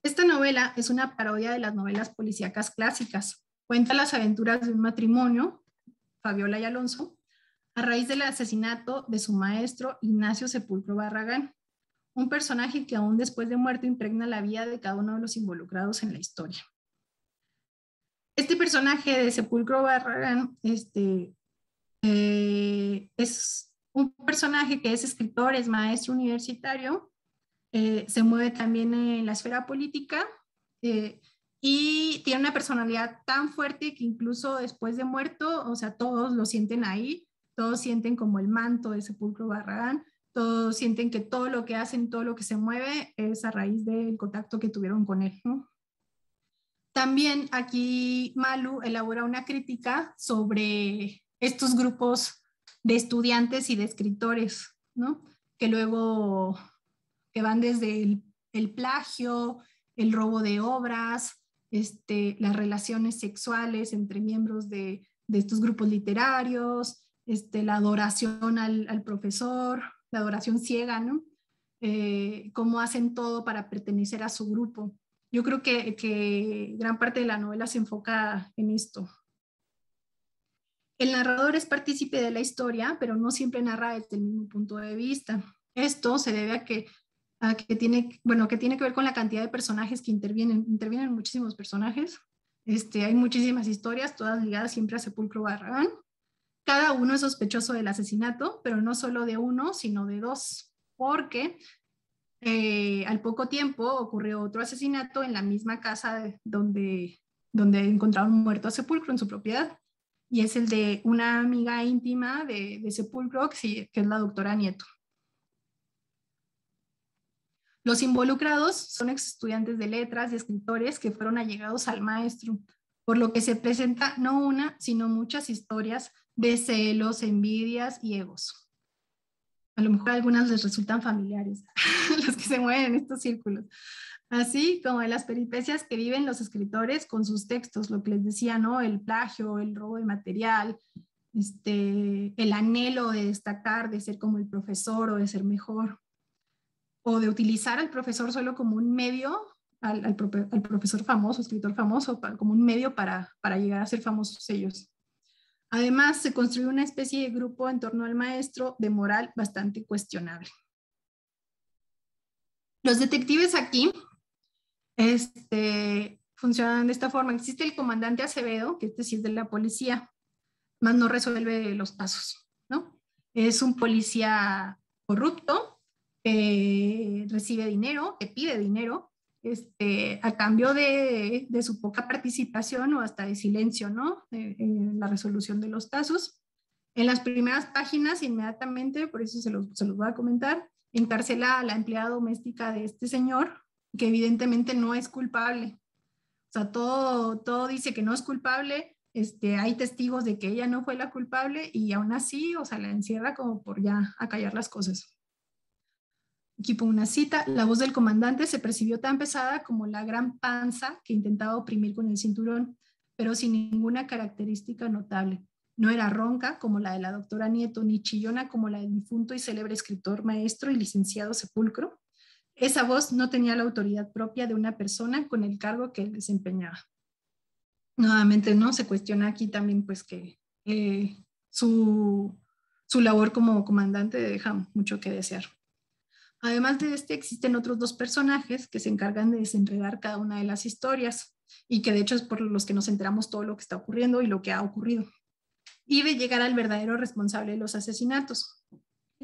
Esta novela es una parodia de las novelas policíacas clásicas. Cuenta las aventuras de un matrimonio, Fabiola y Alonso, a raíz del asesinato de su maestro Ignacio Sepulcro Barragán, un personaje que aún después de muerto impregna la vida de cada uno de los involucrados en la historia. Este personaje de Sepulcro Barragán es un personaje que es escritor, es maestro universitario, se mueve también en la esfera política y tiene una personalidad tan fuerte que incluso después de muerto, o sea, todos lo sienten ahí, todos sienten como el manto de Sepulcro Barragán, todos sienten que todo lo que hacen, todo lo que se mueve es a raíz del contacto que tuvieron con él, ¿no? También aquí Malu elabora una crítica sobre estos grupos de estudiantes y de escritores, ¿no? Que luego que van desde el plagio, el robo de obras, las relaciones sexuales entre miembros de estos grupos literarios, la adoración al profesor, la adoración ciega, ¿no? Cómo hacen todo para pertenecer a su grupo. Yo creo que gran parte de la novela se enfoca en esto. El narrador es partícipe de la historia, pero no siempre narra desde el mismo punto de vista. Esto se debe a que tiene que ver con la cantidad de personajes que intervienen. Intervienen muchísimos personajes. Hay muchísimas historias, todas ligadas siempre a Sepulcro Barragán. Cada uno es sospechoso del asesinato, pero no solo de uno, sino de dos, porque al poco tiempo ocurrió otro asesinato en la misma casa donde encontraron muerto a Sepulcro en su propiedad, y es el de una amiga íntima de Sepulcro, que es la doctora Nieto. Los involucrados son ex estudiantes de letras y escritores que fueron allegados al maestro, por lo que se presenta no una, sino muchas historias de celos, envidias y egos. A lo mejor a algunas les resultan familiares, los que se mueven en estos círculos. Así como de las peripecias que viven los escritores con sus textos, lo que les decía, ¿no? El plagio, el robo de material, el anhelo de destacar, de ser como el profesor o de ser mejor, o de utilizar al profesor solo como un medio, al profesor famoso, escritor famoso, como un medio para llegar a ser famosos ellos. Además, se construye una especie de grupo en torno al maestro de moral bastante cuestionable. Los detectives aquí funcionan de esta forma. Existe el comandante Acevedo, que sí es de la policía, más no resuelve los casos, ¿no? Es un policía corrupto que recibe dinero, que pide dinero, a cambio de su poca participación o hasta de silencio, ¿no? En la resolución de los casos. En las primeras páginas, inmediatamente, por eso se los voy a comentar, encarcela a la empleada doméstica de este señor, que evidentemente no es culpable. O sea, todo dice que no es culpable, hay testigos de que ella no fue la culpable y aún así, o sea, la encierra como por ya acallar las cosas. Aquí pongo una cita: la voz del comandante se percibió tan pesada como la gran panza que intentaba oprimir con el cinturón, pero sin ninguna característica notable. No era ronca como la de la doctora Nieto, ni chillona como la del difunto y célebre escritor, maestro y licenciado Sepulcro. Esa voz no tenía la autoridad propia de una persona con el cargo que él desempeñaba. Nuevamente, ¿no? Se cuestiona aquí también pues que su labor como comandante deja mucho que desear. Además de existen otros dos personajes que se encargan de desenredar cada una de las historias y que de hecho es por los que nos enteramos todo lo que está ocurriendo y lo que ha ocurrido, y de llegar al verdadero responsable de los asesinatos.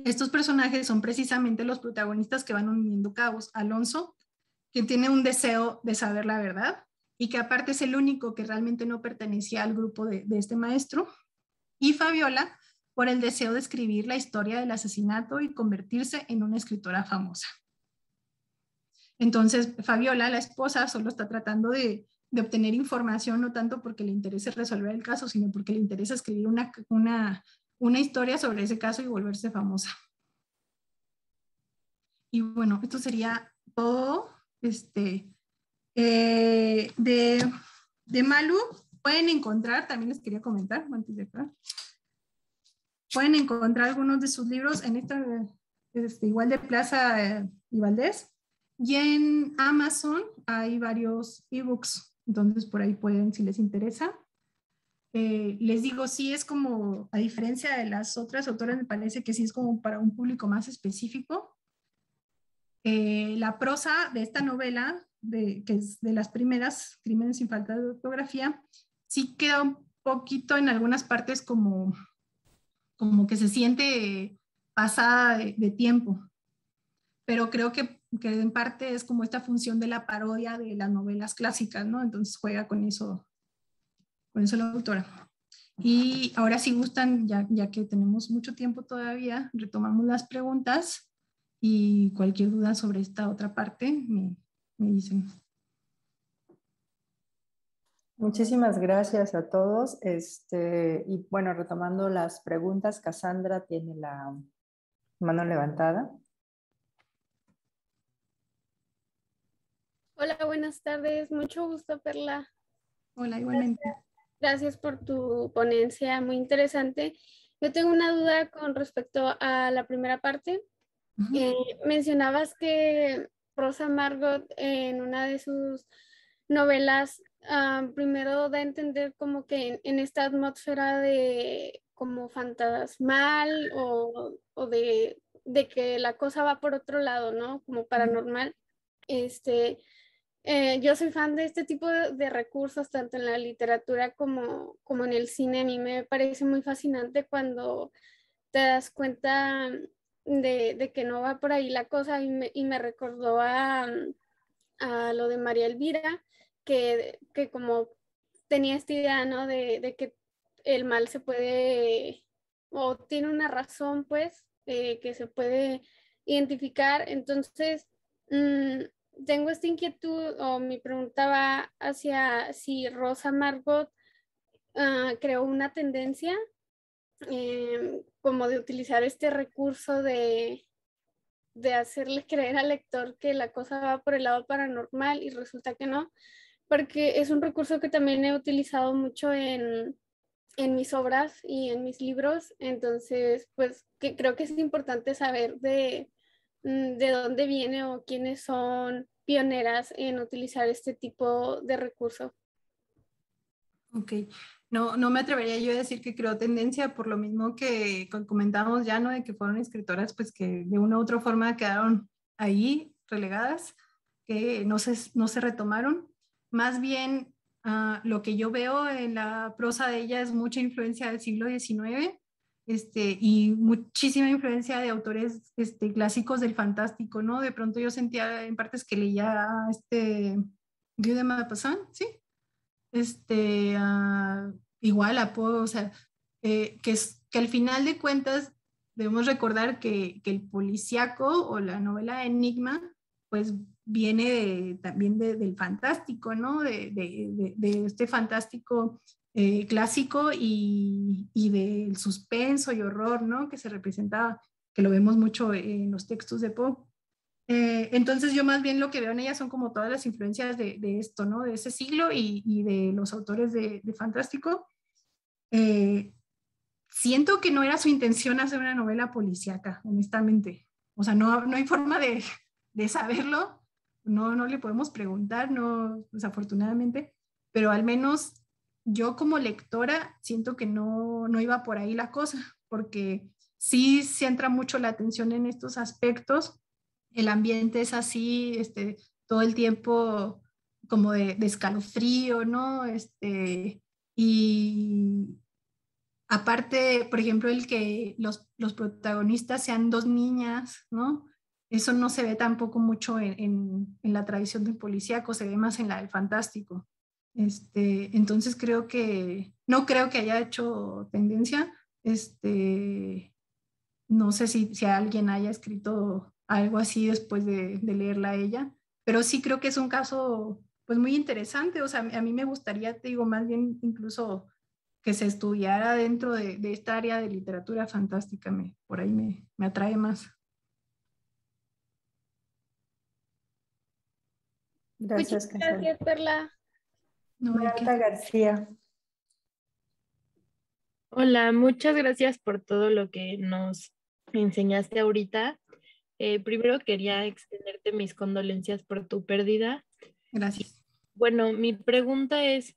Estos personajes son precisamente los protagonistas que van uniendo cabos. Alonso, que tiene un deseo de saber la verdad y que aparte es el único que realmente no pertenecía al grupo de este maestro, y Fabiola, por el deseo de escribir la historia del asesinato y convertirse en una escritora famosa. Entonces, Fabiola, la esposa, solo está tratando de obtener información, no tanto porque le interese resolver el caso, sino porque le interesa escribir una historia sobre ese caso y volverse famosa. Y bueno, esto sería todo. De Malú pueden encontrar, también les quería comentar antes de acá, pueden encontrar algunos de sus libros en igual de Plaza y Valdés, y en Amazon hay varios ebooks, entonces por ahí pueden, si les interesa. Les digo, sí es como, a diferencia de las otras autoras, me parece que sí es como para un público más específico. La prosa de esta novela, que es de las primeras, Crímenes sin falta de ortografía, sí queda un poquito en algunas partes como que se siente pasada de tiempo, pero creo que en parte es como esta función de la parodia de las novelas clásicas, ¿no? Entonces juega con eso la autora. Y ahora si gustan, ya que tenemos mucho tiempo todavía, retomamos las preguntas y cualquier duda sobre esta otra parte me dicen. Muchísimas gracias a todos. Y bueno, retomando las preguntas, Cassandra tiene la mano levantada. Hola, buenas tardes. Mucho gusto, Perla. Hola, igualmente. Gracias por tu ponencia, muy interesante. Yo tengo una duda con respecto a la primera parte. Mencionabas que Rosa Margot en una de sus novelas primero da a entender como que en esta atmósfera de como fantasmal o de que la cosa va por otro lado, ¿no? Como paranormal. Yo soy fan de este tipo de recursos, tanto en la literatura como en el cine. A mí me parece muy fascinante cuando te das cuenta de que no va por ahí la cosa, y me recordó a lo de María Elvira, que como tenía esta idea, ¿no? De que el mal se puede, o tiene una razón, pues, que se puede identificar. Entonces, tengo esta inquietud, o mi pregunta va hacia si Rosa Margot creó una tendencia como de utilizar este recurso de hacerle creer al lector que la cosa va por el lado paranormal y resulta que no, porque es un recurso que también he utilizado mucho en mis obras y en mis libros. Entonces, pues que creo que es importante saber de dónde viene o quiénes son pioneras en utilizar este tipo de recurso. Ok, no me atrevería yo a decir que creó tendencia, por lo mismo que comentábamos ya, ¿no? De que fueron escritoras pues que de una u otra forma quedaron ahí relegadas, que no se retomaron. Más bien lo que yo veo en la prosa de ella es mucha influencia del siglo XIX, y muchísima influencia de autores clásicos del fantástico, ¿no? De pronto yo sentía en partes que leía Guy de Maupassant, ¿sí? Igual a Poe, o sea, que al final de cuentas debemos recordar que el policíaco o la novela Enigma, pues viene también del fantástico, ¿no? De este fantástico clásico y del suspenso y horror, ¿no? Que se representaba, que lo vemos mucho en los textos de Poe. Entonces yo más bien lo que veo en ella son como todas las influencias de esto, ¿no? De ese siglo y de los autores de fantástico. Siento que no era su intención hacer una novela policíaca, honestamente. O sea, no hay forma de saberlo, no le podemos preguntar, no, desafortunadamente, pero al menos yo como lectora siento que no iba por ahí la cosa, porque sí centra mucho la atención en estos aspectos. El ambiente es así, todo el tiempo como de escalofrío, ¿no? Y aparte, por ejemplo, el que los protagonistas sean dos niñas, ¿no? Eso no se ve tampoco mucho en la tradición del policíaco, se ve más en la del fantástico. Entonces no creo que haya hecho tendencia. No sé si alguien haya escrito algo así después de leerla a ella, pero sí creo que es un caso pues muy interesante. O sea, a mí me gustaría, te digo, más bien incluso que se estudiara dentro de esta área de literatura fantástica, por ahí me atrae más. Gracias, Muchas gracias, Perla. No, Marta García. Hola, muchas gracias por todo lo que nos enseñaste ahorita. Primero quería extenderte mis condolencias por tu pérdida. Gracias. Bueno, mi pregunta es,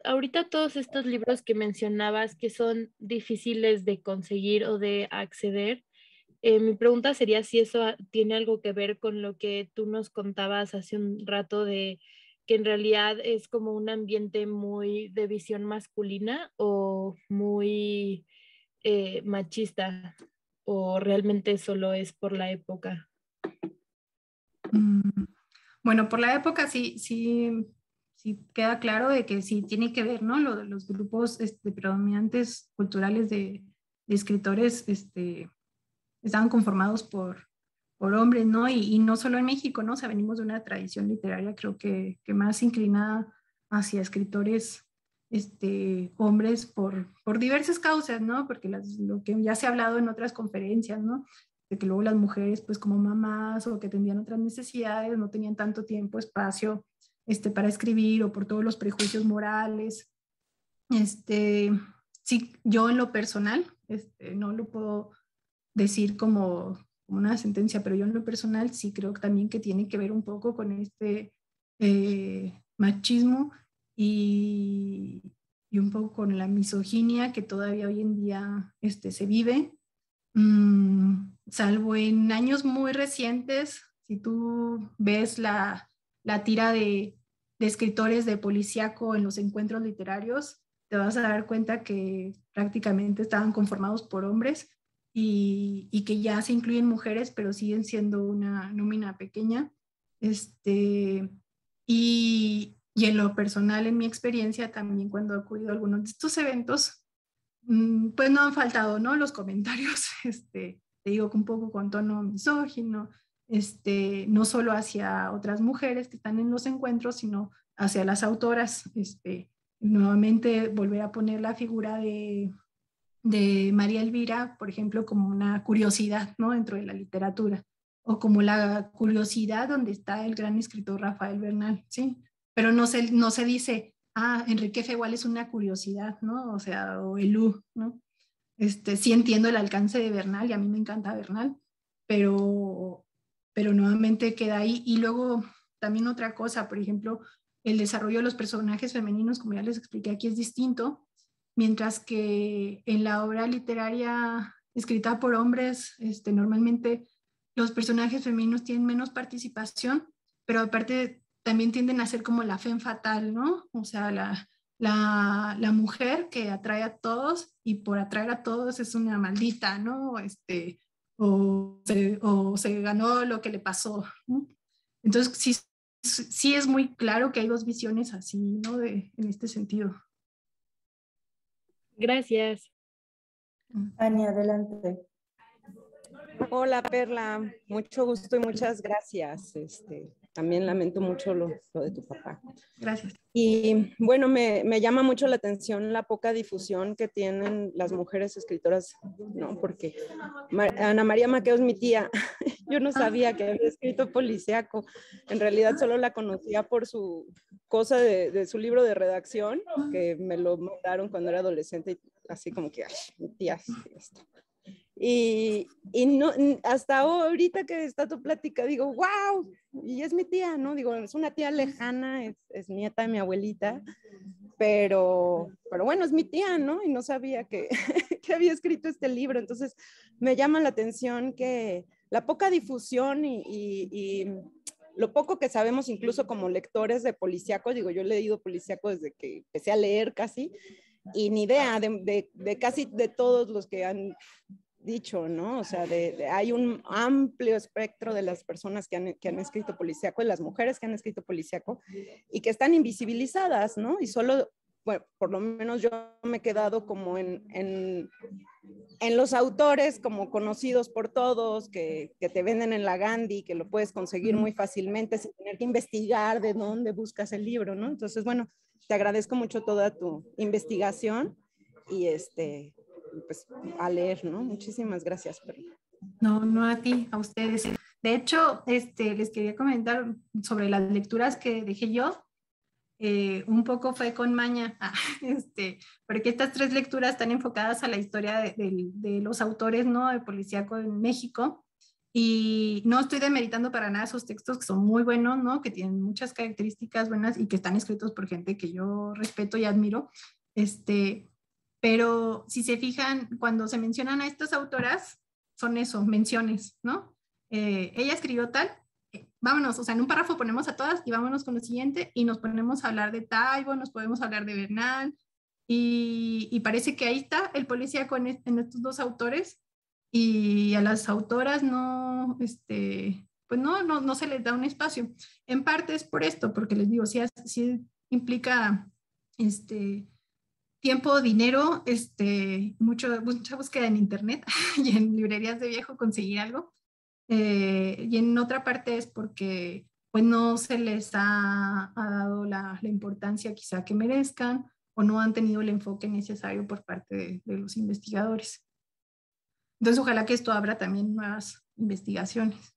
ahorita todos estos libros que mencionabas que son difíciles de conseguir o de acceder, mi pregunta sería si eso tiene algo que ver con lo que tú nos contabas hace un rato de que en realidad es como un ambiente muy de visión masculina o muy machista, o realmente solo es por la época. Bueno, por la época sí queda claro de que sí tiene que ver, ¿no? Los grupos predominantes culturales de escritores estaban conformados por hombres, ¿no? Y no solo en México, ¿no? O sea, venimos de una tradición literaria creo que más inclinada hacia escritores hombres por diversas causas, ¿no? Porque lo que ya se ha hablado en otras conferencias, ¿no? De que luego las mujeres, pues como mamás o que tenían otras necesidades, no tenían tanto tiempo, espacio para escribir o por todos los prejuicios morales. Sí, yo en lo personal, no lo puedo decir como una sentencia, pero yo en lo personal sí creo también que tiene que ver un poco con este machismo y un poco con la misoginia que todavía hoy en día se vive, salvo en años muy recientes. Si tú ves la tira de escritores de policíaco en los encuentros literarios, te vas a dar cuenta que prácticamente estaban conformados por hombres y que ya se incluyen mujeres, pero siguen siendo una nómina pequeña. Y en lo personal, en mi experiencia, también cuando he acudido a algunos de estos eventos, pues no han faltado, ¿no? Los comentarios, te digo que un poco con tono misógino, no solo hacia otras mujeres que están en los encuentros, sino hacia las autoras. Nuevamente volver a poner la figura de María Elvira, por ejemplo, como una curiosidad, ¿no? Dentro de la literatura, o como la curiosidad donde está el gran escritor Rafael Bernal, ¿sí? Pero no se dice, Enrique Fegual es una curiosidad, ¿no? O sea, o Elú, ¿no? Sí entiendo el alcance de Bernal y a mí me encanta Bernal, pero nuevamente queda ahí. Y luego también otra cosa, por ejemplo, el desarrollo de los personajes femeninos, como ya les expliqué aquí, es distinto, mientras que en la obra literaria escrita por hombres, normalmente los personajes femeninos tienen menos participación, pero aparte también tienden a ser como la femme fatale, ¿no? O sea, la mujer que atrae a todos y por atraer a todos es una maldita, ¿no? O se ganó lo que le pasó, ¿no? Entonces sí es muy claro que hay dos visiones así, ¿no? En este sentido. Gracias. Ani, adelante. Hola Perla, mucho gusto y muchas gracias. También lamento mucho lo de tu papá. Gracias. Y bueno, me llama mucho la atención la poca difusión que tienen las mujeres escritoras, ¿no? Porque Ana María Maqueo es mi tía. Yo no sabía que había escrito policíaco. En realidad solo la conocía por su cosa de su libro de redacción, que me lo mandaron cuando era adolescente, y así como que, ay, mi tía escribe esto. Y no, hasta ahorita que está tu plática, digo, wow, y es mi tía, ¿no? Digo, es una tía lejana, es nieta de mi abuelita, pero bueno, es mi tía, ¿no? Y no sabía que había escrito este libro. Entonces, me llama la atención que la poca difusión y lo poco que sabemos incluso como lectores de policíaco, digo, yo he leído policíaco desde que empecé a leer casi, y ni idea de casi de todos los que han dicho, ¿no? O sea, hay un amplio espectro de las personas que han escrito policíaco, de las mujeres que han escrito policíaco, y que están invisibilizadas, ¿no? Y solo, bueno, por lo menos yo me he quedado como en los autores como conocidos por todos, que te venden en la Gandhi, que lo puedes conseguir muy fácilmente sin tener que investigar de dónde buscas el libro, ¿no? Entonces, bueno, te agradezco mucho toda tu investigación y pues a leer, ¿no? Muchísimas gracias, Perla. No a ti, a ustedes. De hecho, les quería comentar sobre las lecturas que dejé yo. Un poco fue con maña, porque estas 3 lecturas están enfocadas a la historia de los autores, ¿no? De policíaco en México. Y no estoy demeritando para nada esos textos que son muy buenos, ¿no? Que tienen muchas características buenas y que están escritos por gente que yo respeto y admiro. Pero si se fijan, cuando se mencionan a estas autoras, son eso, menciones, ¿no? Ella escribió tal, vámonos, o sea, en un párrafo ponemos a todas y vámonos con lo siguiente y nos ponemos a hablar de Taibo, nos podemos hablar de Bernal y parece que ahí está el policíaco en estos 2 autores y a las autoras no, pues no se les da un espacio. En parte es por esto, porque les digo, sí implica tiempo, dinero, mucha búsqueda en internet y en librerías de viejo conseguir algo. Y en otra parte es porque pues no se les ha dado la importancia quizá que merezcan o no han tenido el enfoque necesario por parte de los investigadores. Entonces ojalá que esto abra también nuevas investigaciones.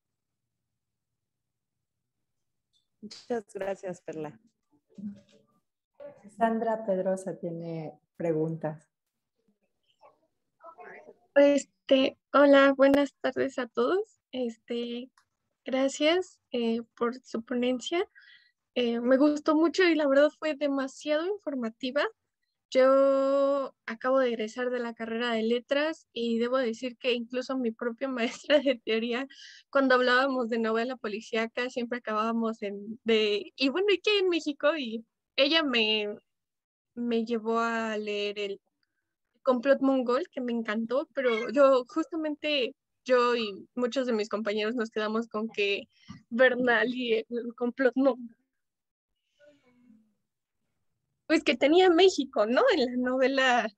Muchas gracias, Perla. Sandra Pedrosa tiene preguntas. Hola, buenas tardes a todos. Gracias por su ponencia. Me gustó mucho y la verdad fue demasiado informativa. Yo acabo de egresar de la carrera de letras y debo decir que incluso mi propia maestra de teoría, cuando hablábamos de novela policíaca, siempre acabábamos y bueno, ¿y qué en México? Y ella me llevó a leer el Complot Mongol, que me encantó, pero yo y muchos de mis compañeros nos quedamos con que Bernal y el Complot Mongol, pues que tenía México, ¿no? En la novela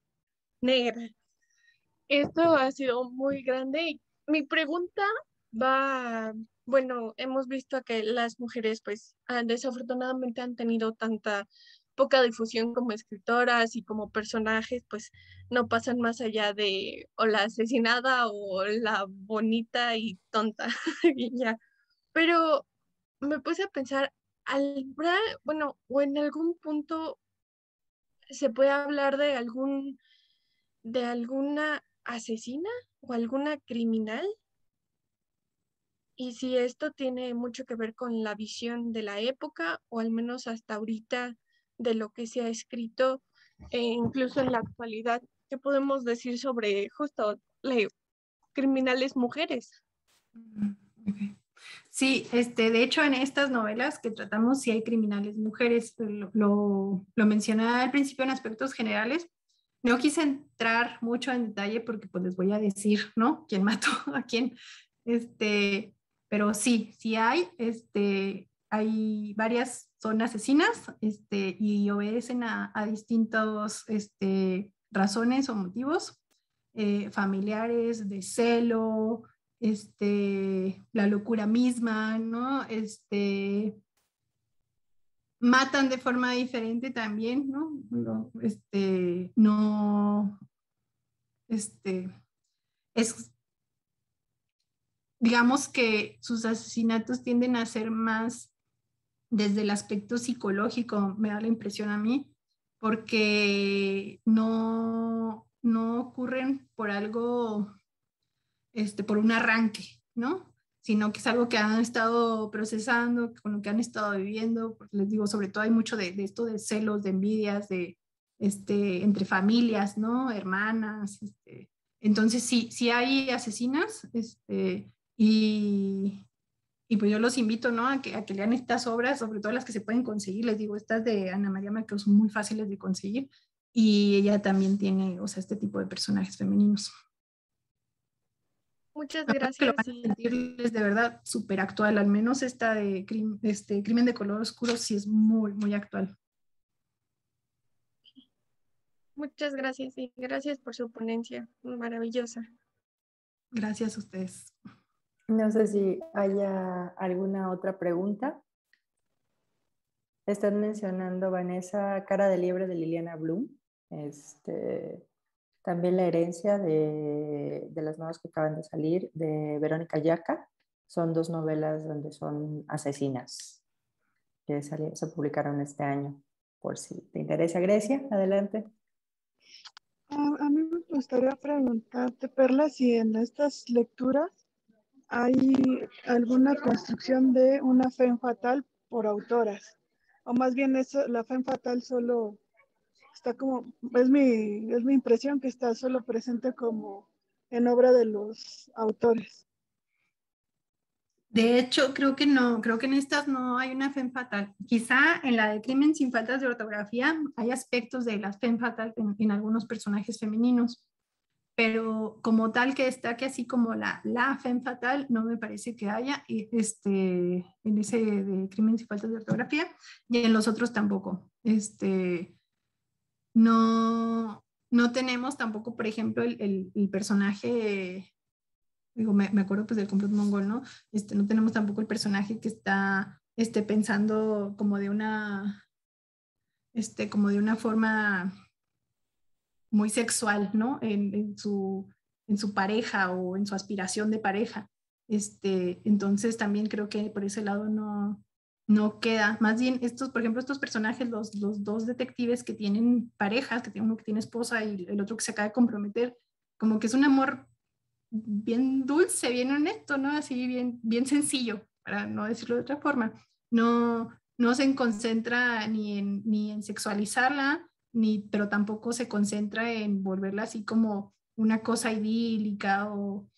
negra. Esto ha sido muy grande y mi pregunta bueno, hemos visto que las mujeres pues desafortunadamente han tenido tanta poca difusión como escritoras y como personajes, pues no pasan más allá de o la asesinada o la bonita y tonta y ya. Pero me puse a pensar, bueno, o en algún punto se puede hablar de alguna asesina o alguna criminal, y si esto tiene mucho que ver con la visión de la época o al menos hasta ahorita de lo que se ha escrito, incluso en la actualidad. ¿Qué podemos decir sobre justo criminales mujeres? Sí, de hecho en estas novelas que tratamos sí hay criminales mujeres, lo mencioné al principio en aspectos generales. No quise entrar mucho en detalle porque pues les voy a decir, ¿no? ¿Quién mató a quién? Pero sí, sí hay varias, son asesinas, y obedecen a distintos, razones o motivos, familiares, de celo, la locura misma, ¿no? Matan de forma diferente también, ¿no? No, es, digamos que sus asesinatos tienden a ser más desde el aspecto psicológico, me da la impresión a mí, porque no ocurren por algo, por un arranque, ¿no? Sino que es algo que han estado procesando, con lo que han estado viviendo. Porque les digo, sobre todo hay mucho de esto de celos, de envidias, entre familias, ¿no? Hermanas. Entonces sí hay asesinas, y pues yo los invito, ¿no? A que lean estas obras, sobre todo las que se pueden conseguir. Les digo, estas de Ana María Maqueo son muy fáciles de conseguir, y ella también tiene, o sea, este tipo de personajes femeninos. Muchas Que lo gracias. van a sentirles de verdad súper actual, al menos esta de Crimen de Color Oscuro sí es muy, muy actual. Muchas gracias y gracias por su ponencia, maravillosa. Gracias a ustedes. No sé si haya alguna otra pregunta. Están mencionando, Vanessa, Cara de Liebre de Liliana Bloom. También La herencia de las nuevas que acaban de salir, de Verónica Yaca. Son dos novelas donde son asesinas que se publicaron este año. Por si te interesa, Grecia, adelante. A mí me gustaría preguntarte, Perla, si en estas lecturas hay alguna construcción de una femme fatal por autoras, o más bien la femme fatal solo está como, es mi impresión que está solo presente como en obra de los autores. De hecho, creo que no, creo que en estas no hay una femme fatal. Quizá en la de Crimen sin faltas de ortografía hay aspectos de las femme fatal en algunos personajes femeninos, pero como tal que destaque así como la femme fatal, no me parece que haya, en ese de Crimen sin faltas de ortografía, y en los otros tampoco. No tenemos tampoco, por ejemplo, el personaje, digo, me acuerdo pues del complot mongol, ¿no? No tenemos tampoco el personaje que está pensando como de una forma muy sexual, ¿no? En su pareja o en su aspiración de pareja. Entonces también creo que por ese lado no queda. Más bien por ejemplo, estos personajes, los dos detectives que tienen parejas, que tiene uno que tiene esposa y el otro que se acaba de comprometer, como que es un amor bien dulce, bien honesto, ¿no? Así bien sencillo, para no decirlo de otra forma. No se concentra ni en sexualizarla, pero tampoco se concentra en volverla así como una cosa idílica o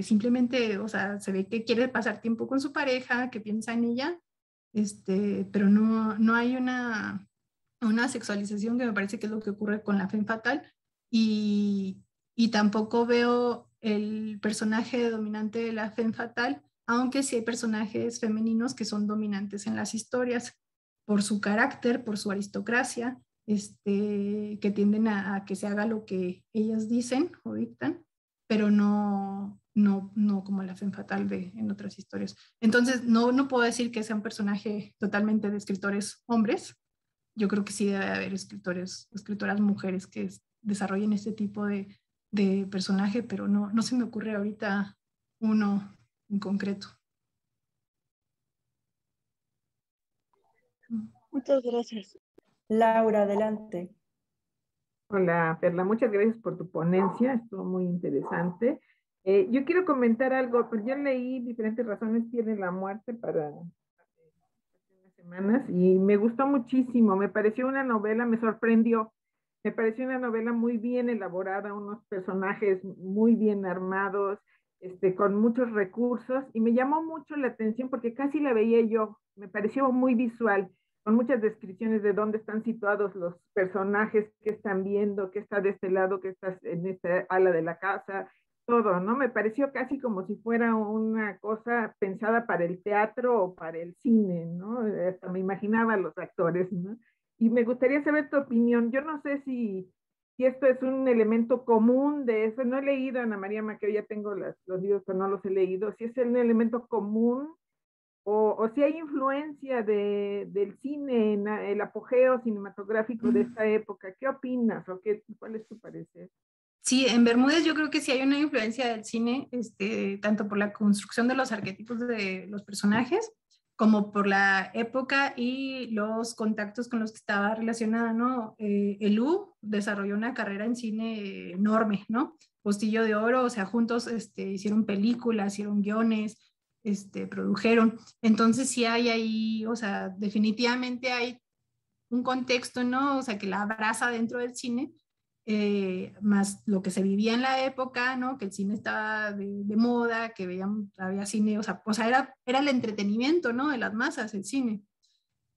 simplemente, o sea, se ve que quiere pasar tiempo con su pareja, que piensa en ella, pero no hay una sexualización, que me parece que es lo que ocurre con la femme fatal, y tampoco veo el personaje dominante de la femme fatal, aunque sí hay personajes femeninos que son dominantes en las historias por su carácter, por su aristocracia, que tienden a que se haga lo que ellas dicen o dictan, pero no como la femme fatal en otras historias. Entonces, no puedo decir que sea un personaje totalmente de escritores hombres. Yo creo que sí debe haber escritoras mujeres que desarrollen este tipo de personaje, pero no se me ocurre ahorita uno en concreto. Muchas gracias. Laura, adelante. Hola, Perla, muchas gracias por tu ponencia, estuvo muy interesante. Yo quiero comentar algo, pues yo leí Diferentes razones tiene la muerte para unas semanas y me gustó muchísimo, me pareció una novela, me sorprendió, me pareció una novela muy bien elaborada, unos personajes muy bien armados, con muchos recursos, y me llamó mucho la atención porque casi la veía yo, me pareció muy visual, con muchas descripciones de dónde están situados los personajes, qué están viendo, qué está de este lado, qué está en esta ala de la casa, todo, ¿no? Me pareció casi como si fuera una cosa pensada para el teatro o para el cine, ¿no? Hasta me imaginaba a los actores, ¿no? Y me gustaría saber tu opinión. Yo no sé si esto es un elemento común de eso. No he leído a Ana María Maqueo, ya tengo los libros, pero no los he leído. Si es un elemento común o si hay influencia del cine en el apogeo cinematográfico de esta época. ¿Qué opinas o cuál es tu parecer? Sí, en Bermúdez yo creo que sí hay una influencia del cine, tanto por la construcción de los arquetipos de los personajes, como por la época y los contactos con los que estaba relacionada, ¿no? Elú desarrolló una carrera en cine enorme, ¿no? Postillo de Oro, o sea, juntos hicieron películas, hicieron guiones, produjeron. Entonces sí hay ahí, o sea, definitivamente hay un contexto, ¿no? O sea, que la abraza dentro del cine, más lo que se vivía en la época, ¿no? Que el cine estaba de moda, que había cine, o sea era el entretenimiento, ¿no? De las masas, el cine.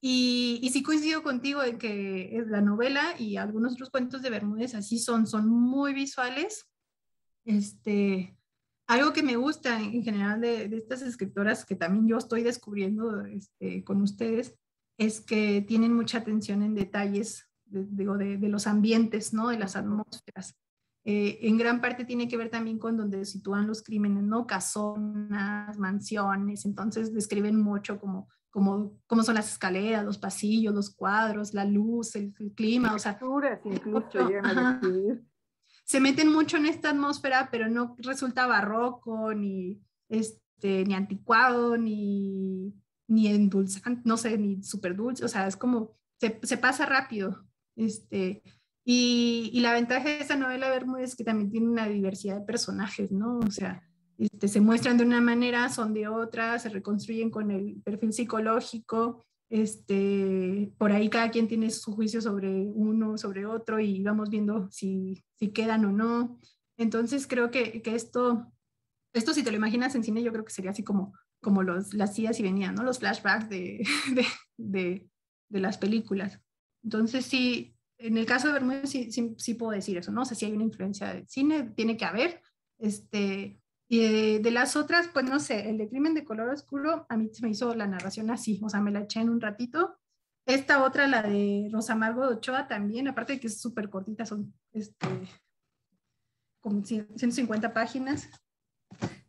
Y sí coincido contigo en que la novela y algunos otros cuentos de Bermúdez así son muy visuales. Algo que me gusta en general de estas escritoras, que también yo estoy descubriendo con ustedes, es que tienen mucha atención en detalles de los ambientes, ¿no? De las atmósferas. En gran parte tiene que ver también con donde sitúan los crímenes, ¿no? Casonas, mansiones, entonces describen mucho cómo son las escaleras, los pasillos, los cuadros, la luz, el clima, o sea... Incluso llegan a describir. Se meten mucho en esta atmósfera, pero no resulta barroco, ni anticuado, ni endulzante, no sé, ni súper dulce, o sea, es como, se pasa rápido. Y la ventaja de esta novela Bermúdez es que también tiene una diversidad de personajes, ¿no? O sea, se muestran de una manera, son de otra, se reconstruyen con el perfil psicológico, por ahí cada quien tiene su juicio sobre uno, sobre otro, y vamos viendo si quedan o no. Entonces creo que esto si te lo imaginas en cine, yo creo que sería así como las idas y venían, ¿no? Los flashbacks de las películas. Entonces sí, en el caso de Bermúdez sí puedo decir eso, ¿no? O sea, sí hay una influencia del cine, tiene que haber. Y de las otras, pues no sé, el de Crimen de Color Oscuro, a mí se me hizo la narración así, o sea, me la eché en un ratito. Esta otra, la de Rosa Margot Ochoa también, aparte de que es súper cortita, son como 150 páginas.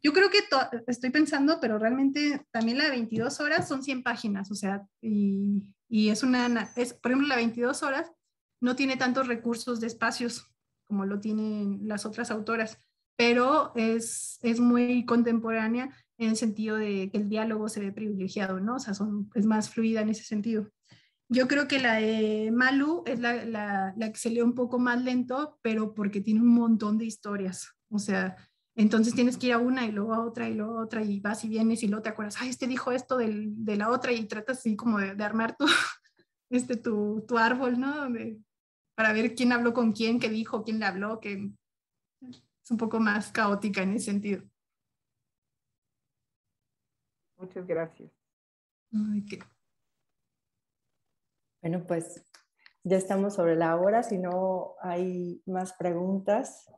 Yo creo que estoy pensando, pero realmente también la de 22 horas son 100 páginas, o sea, y es por ejemplo, la 22 horas no tiene tantos recursos de espacios como lo tienen las otras autoras, pero es muy contemporánea en el sentido de que el diálogo se ve privilegiado, ¿no? O sea, es más fluida en ese sentido. Yo creo que la de Malu es la que se lee un poco más lento, pero porque tiene un montón de historias, o sea, entonces tienes que ir a una y luego a otra y luego a otra y vas y vienes y luego te acuerdas, ay, dijo esto de la otra, y tratas así como de armar tu árbol, ¿no? Para ver quién habló con quién, qué dijo, quién le habló, que es un poco más caótica en ese sentido. Muchas gracias. Bueno, pues ya estamos sobre la hora, si no hay más preguntas.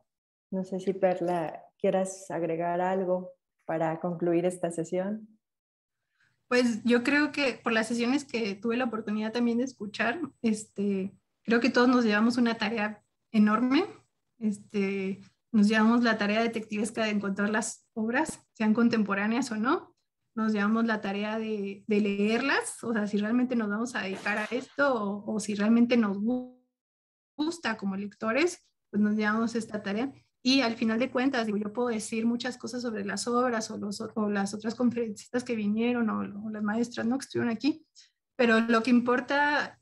No sé si Perla quieras agregar algo para concluir esta sesión. Pues yo creo que por las sesiones que tuve la oportunidad también de escuchar, creo que todos nos llevamos una tarea enorme. Nos llevamos la tarea detectivesca de encontrar las obras, sean contemporáneas o no. Nos llevamos la tarea de leerlas, o sea, si realmente nos vamos a dedicar a esto o si realmente nos gusta como lectores, pues nos llevamos esta tarea. Y al final de cuentas, digo, yo puedo decir muchas cosas sobre las obras o las otras conferencistas que vinieron o las maestras, ¿no? Que estuvieron aquí, pero lo que importa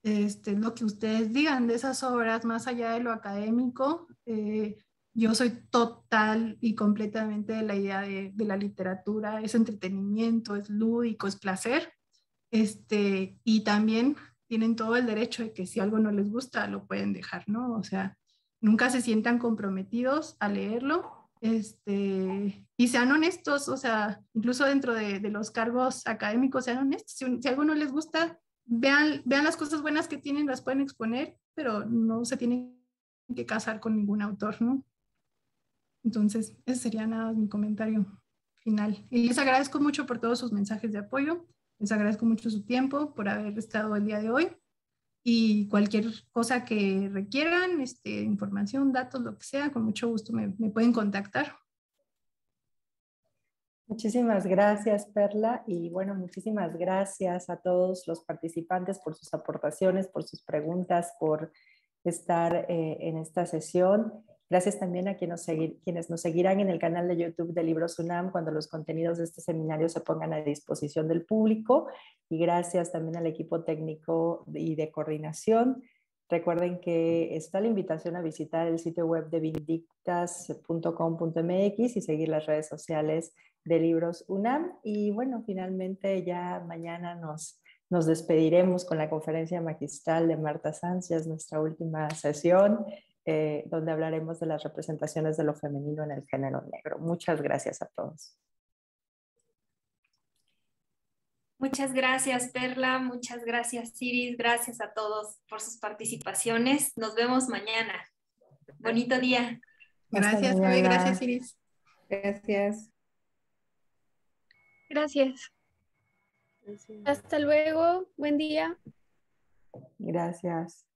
es lo que ustedes digan de esas obras, más allá de lo académico. Yo soy total y completamente de la idea de la literatura, es entretenimiento, es lúdico, es placer, y también tienen todo el derecho de que si algo no les gusta, lo pueden dejar, ¿no? O sea, nunca se sientan comprometidos a leerlo, y sean honestos, o sea, incluso dentro de los cargos académicos, sean honestos. Si algo no les gusta, vean las cosas buenas que tienen, las pueden exponer, pero no se tienen que casar con ningún autor, ¿no? Entonces, ese sería nada mi comentario final. Y les agradezco mucho por todos sus mensajes de apoyo, les agradezco mucho su tiempo, por haber estado el día de hoy, y cualquier cosa que requieran, información, datos, lo que sea, con mucho gusto me pueden contactar. Muchísimas gracias, Perla, y bueno, muchísimas gracias a todos los participantes por sus aportaciones, por sus preguntas, por estar en esta sesión. Gracias también a quienes nos seguirán en el canal de YouTube de Libros UNAM cuando los contenidos de este seminario se pongan a disposición del público, y gracias también al equipo técnico y de coordinación. Recuerden que está la invitación a visitar el sitio web de vindictas.com.mx y seguir las redes sociales de Libros UNAM. Y bueno, finalmente ya mañana nos despediremos con la conferencia magistral de Marta Sánchez, nuestra última sesión, donde hablaremos de las representaciones de lo femenino en el género negro. Muchas gracias a todos. Muchas gracias, Perla. Muchas gracias, Iris. Gracias a todos por sus participaciones. Nos vemos mañana. Bonito día. Gracias, Gaby. Gracias, Iris. Gracias. Gracias. Hasta luego. Buen día. Gracias.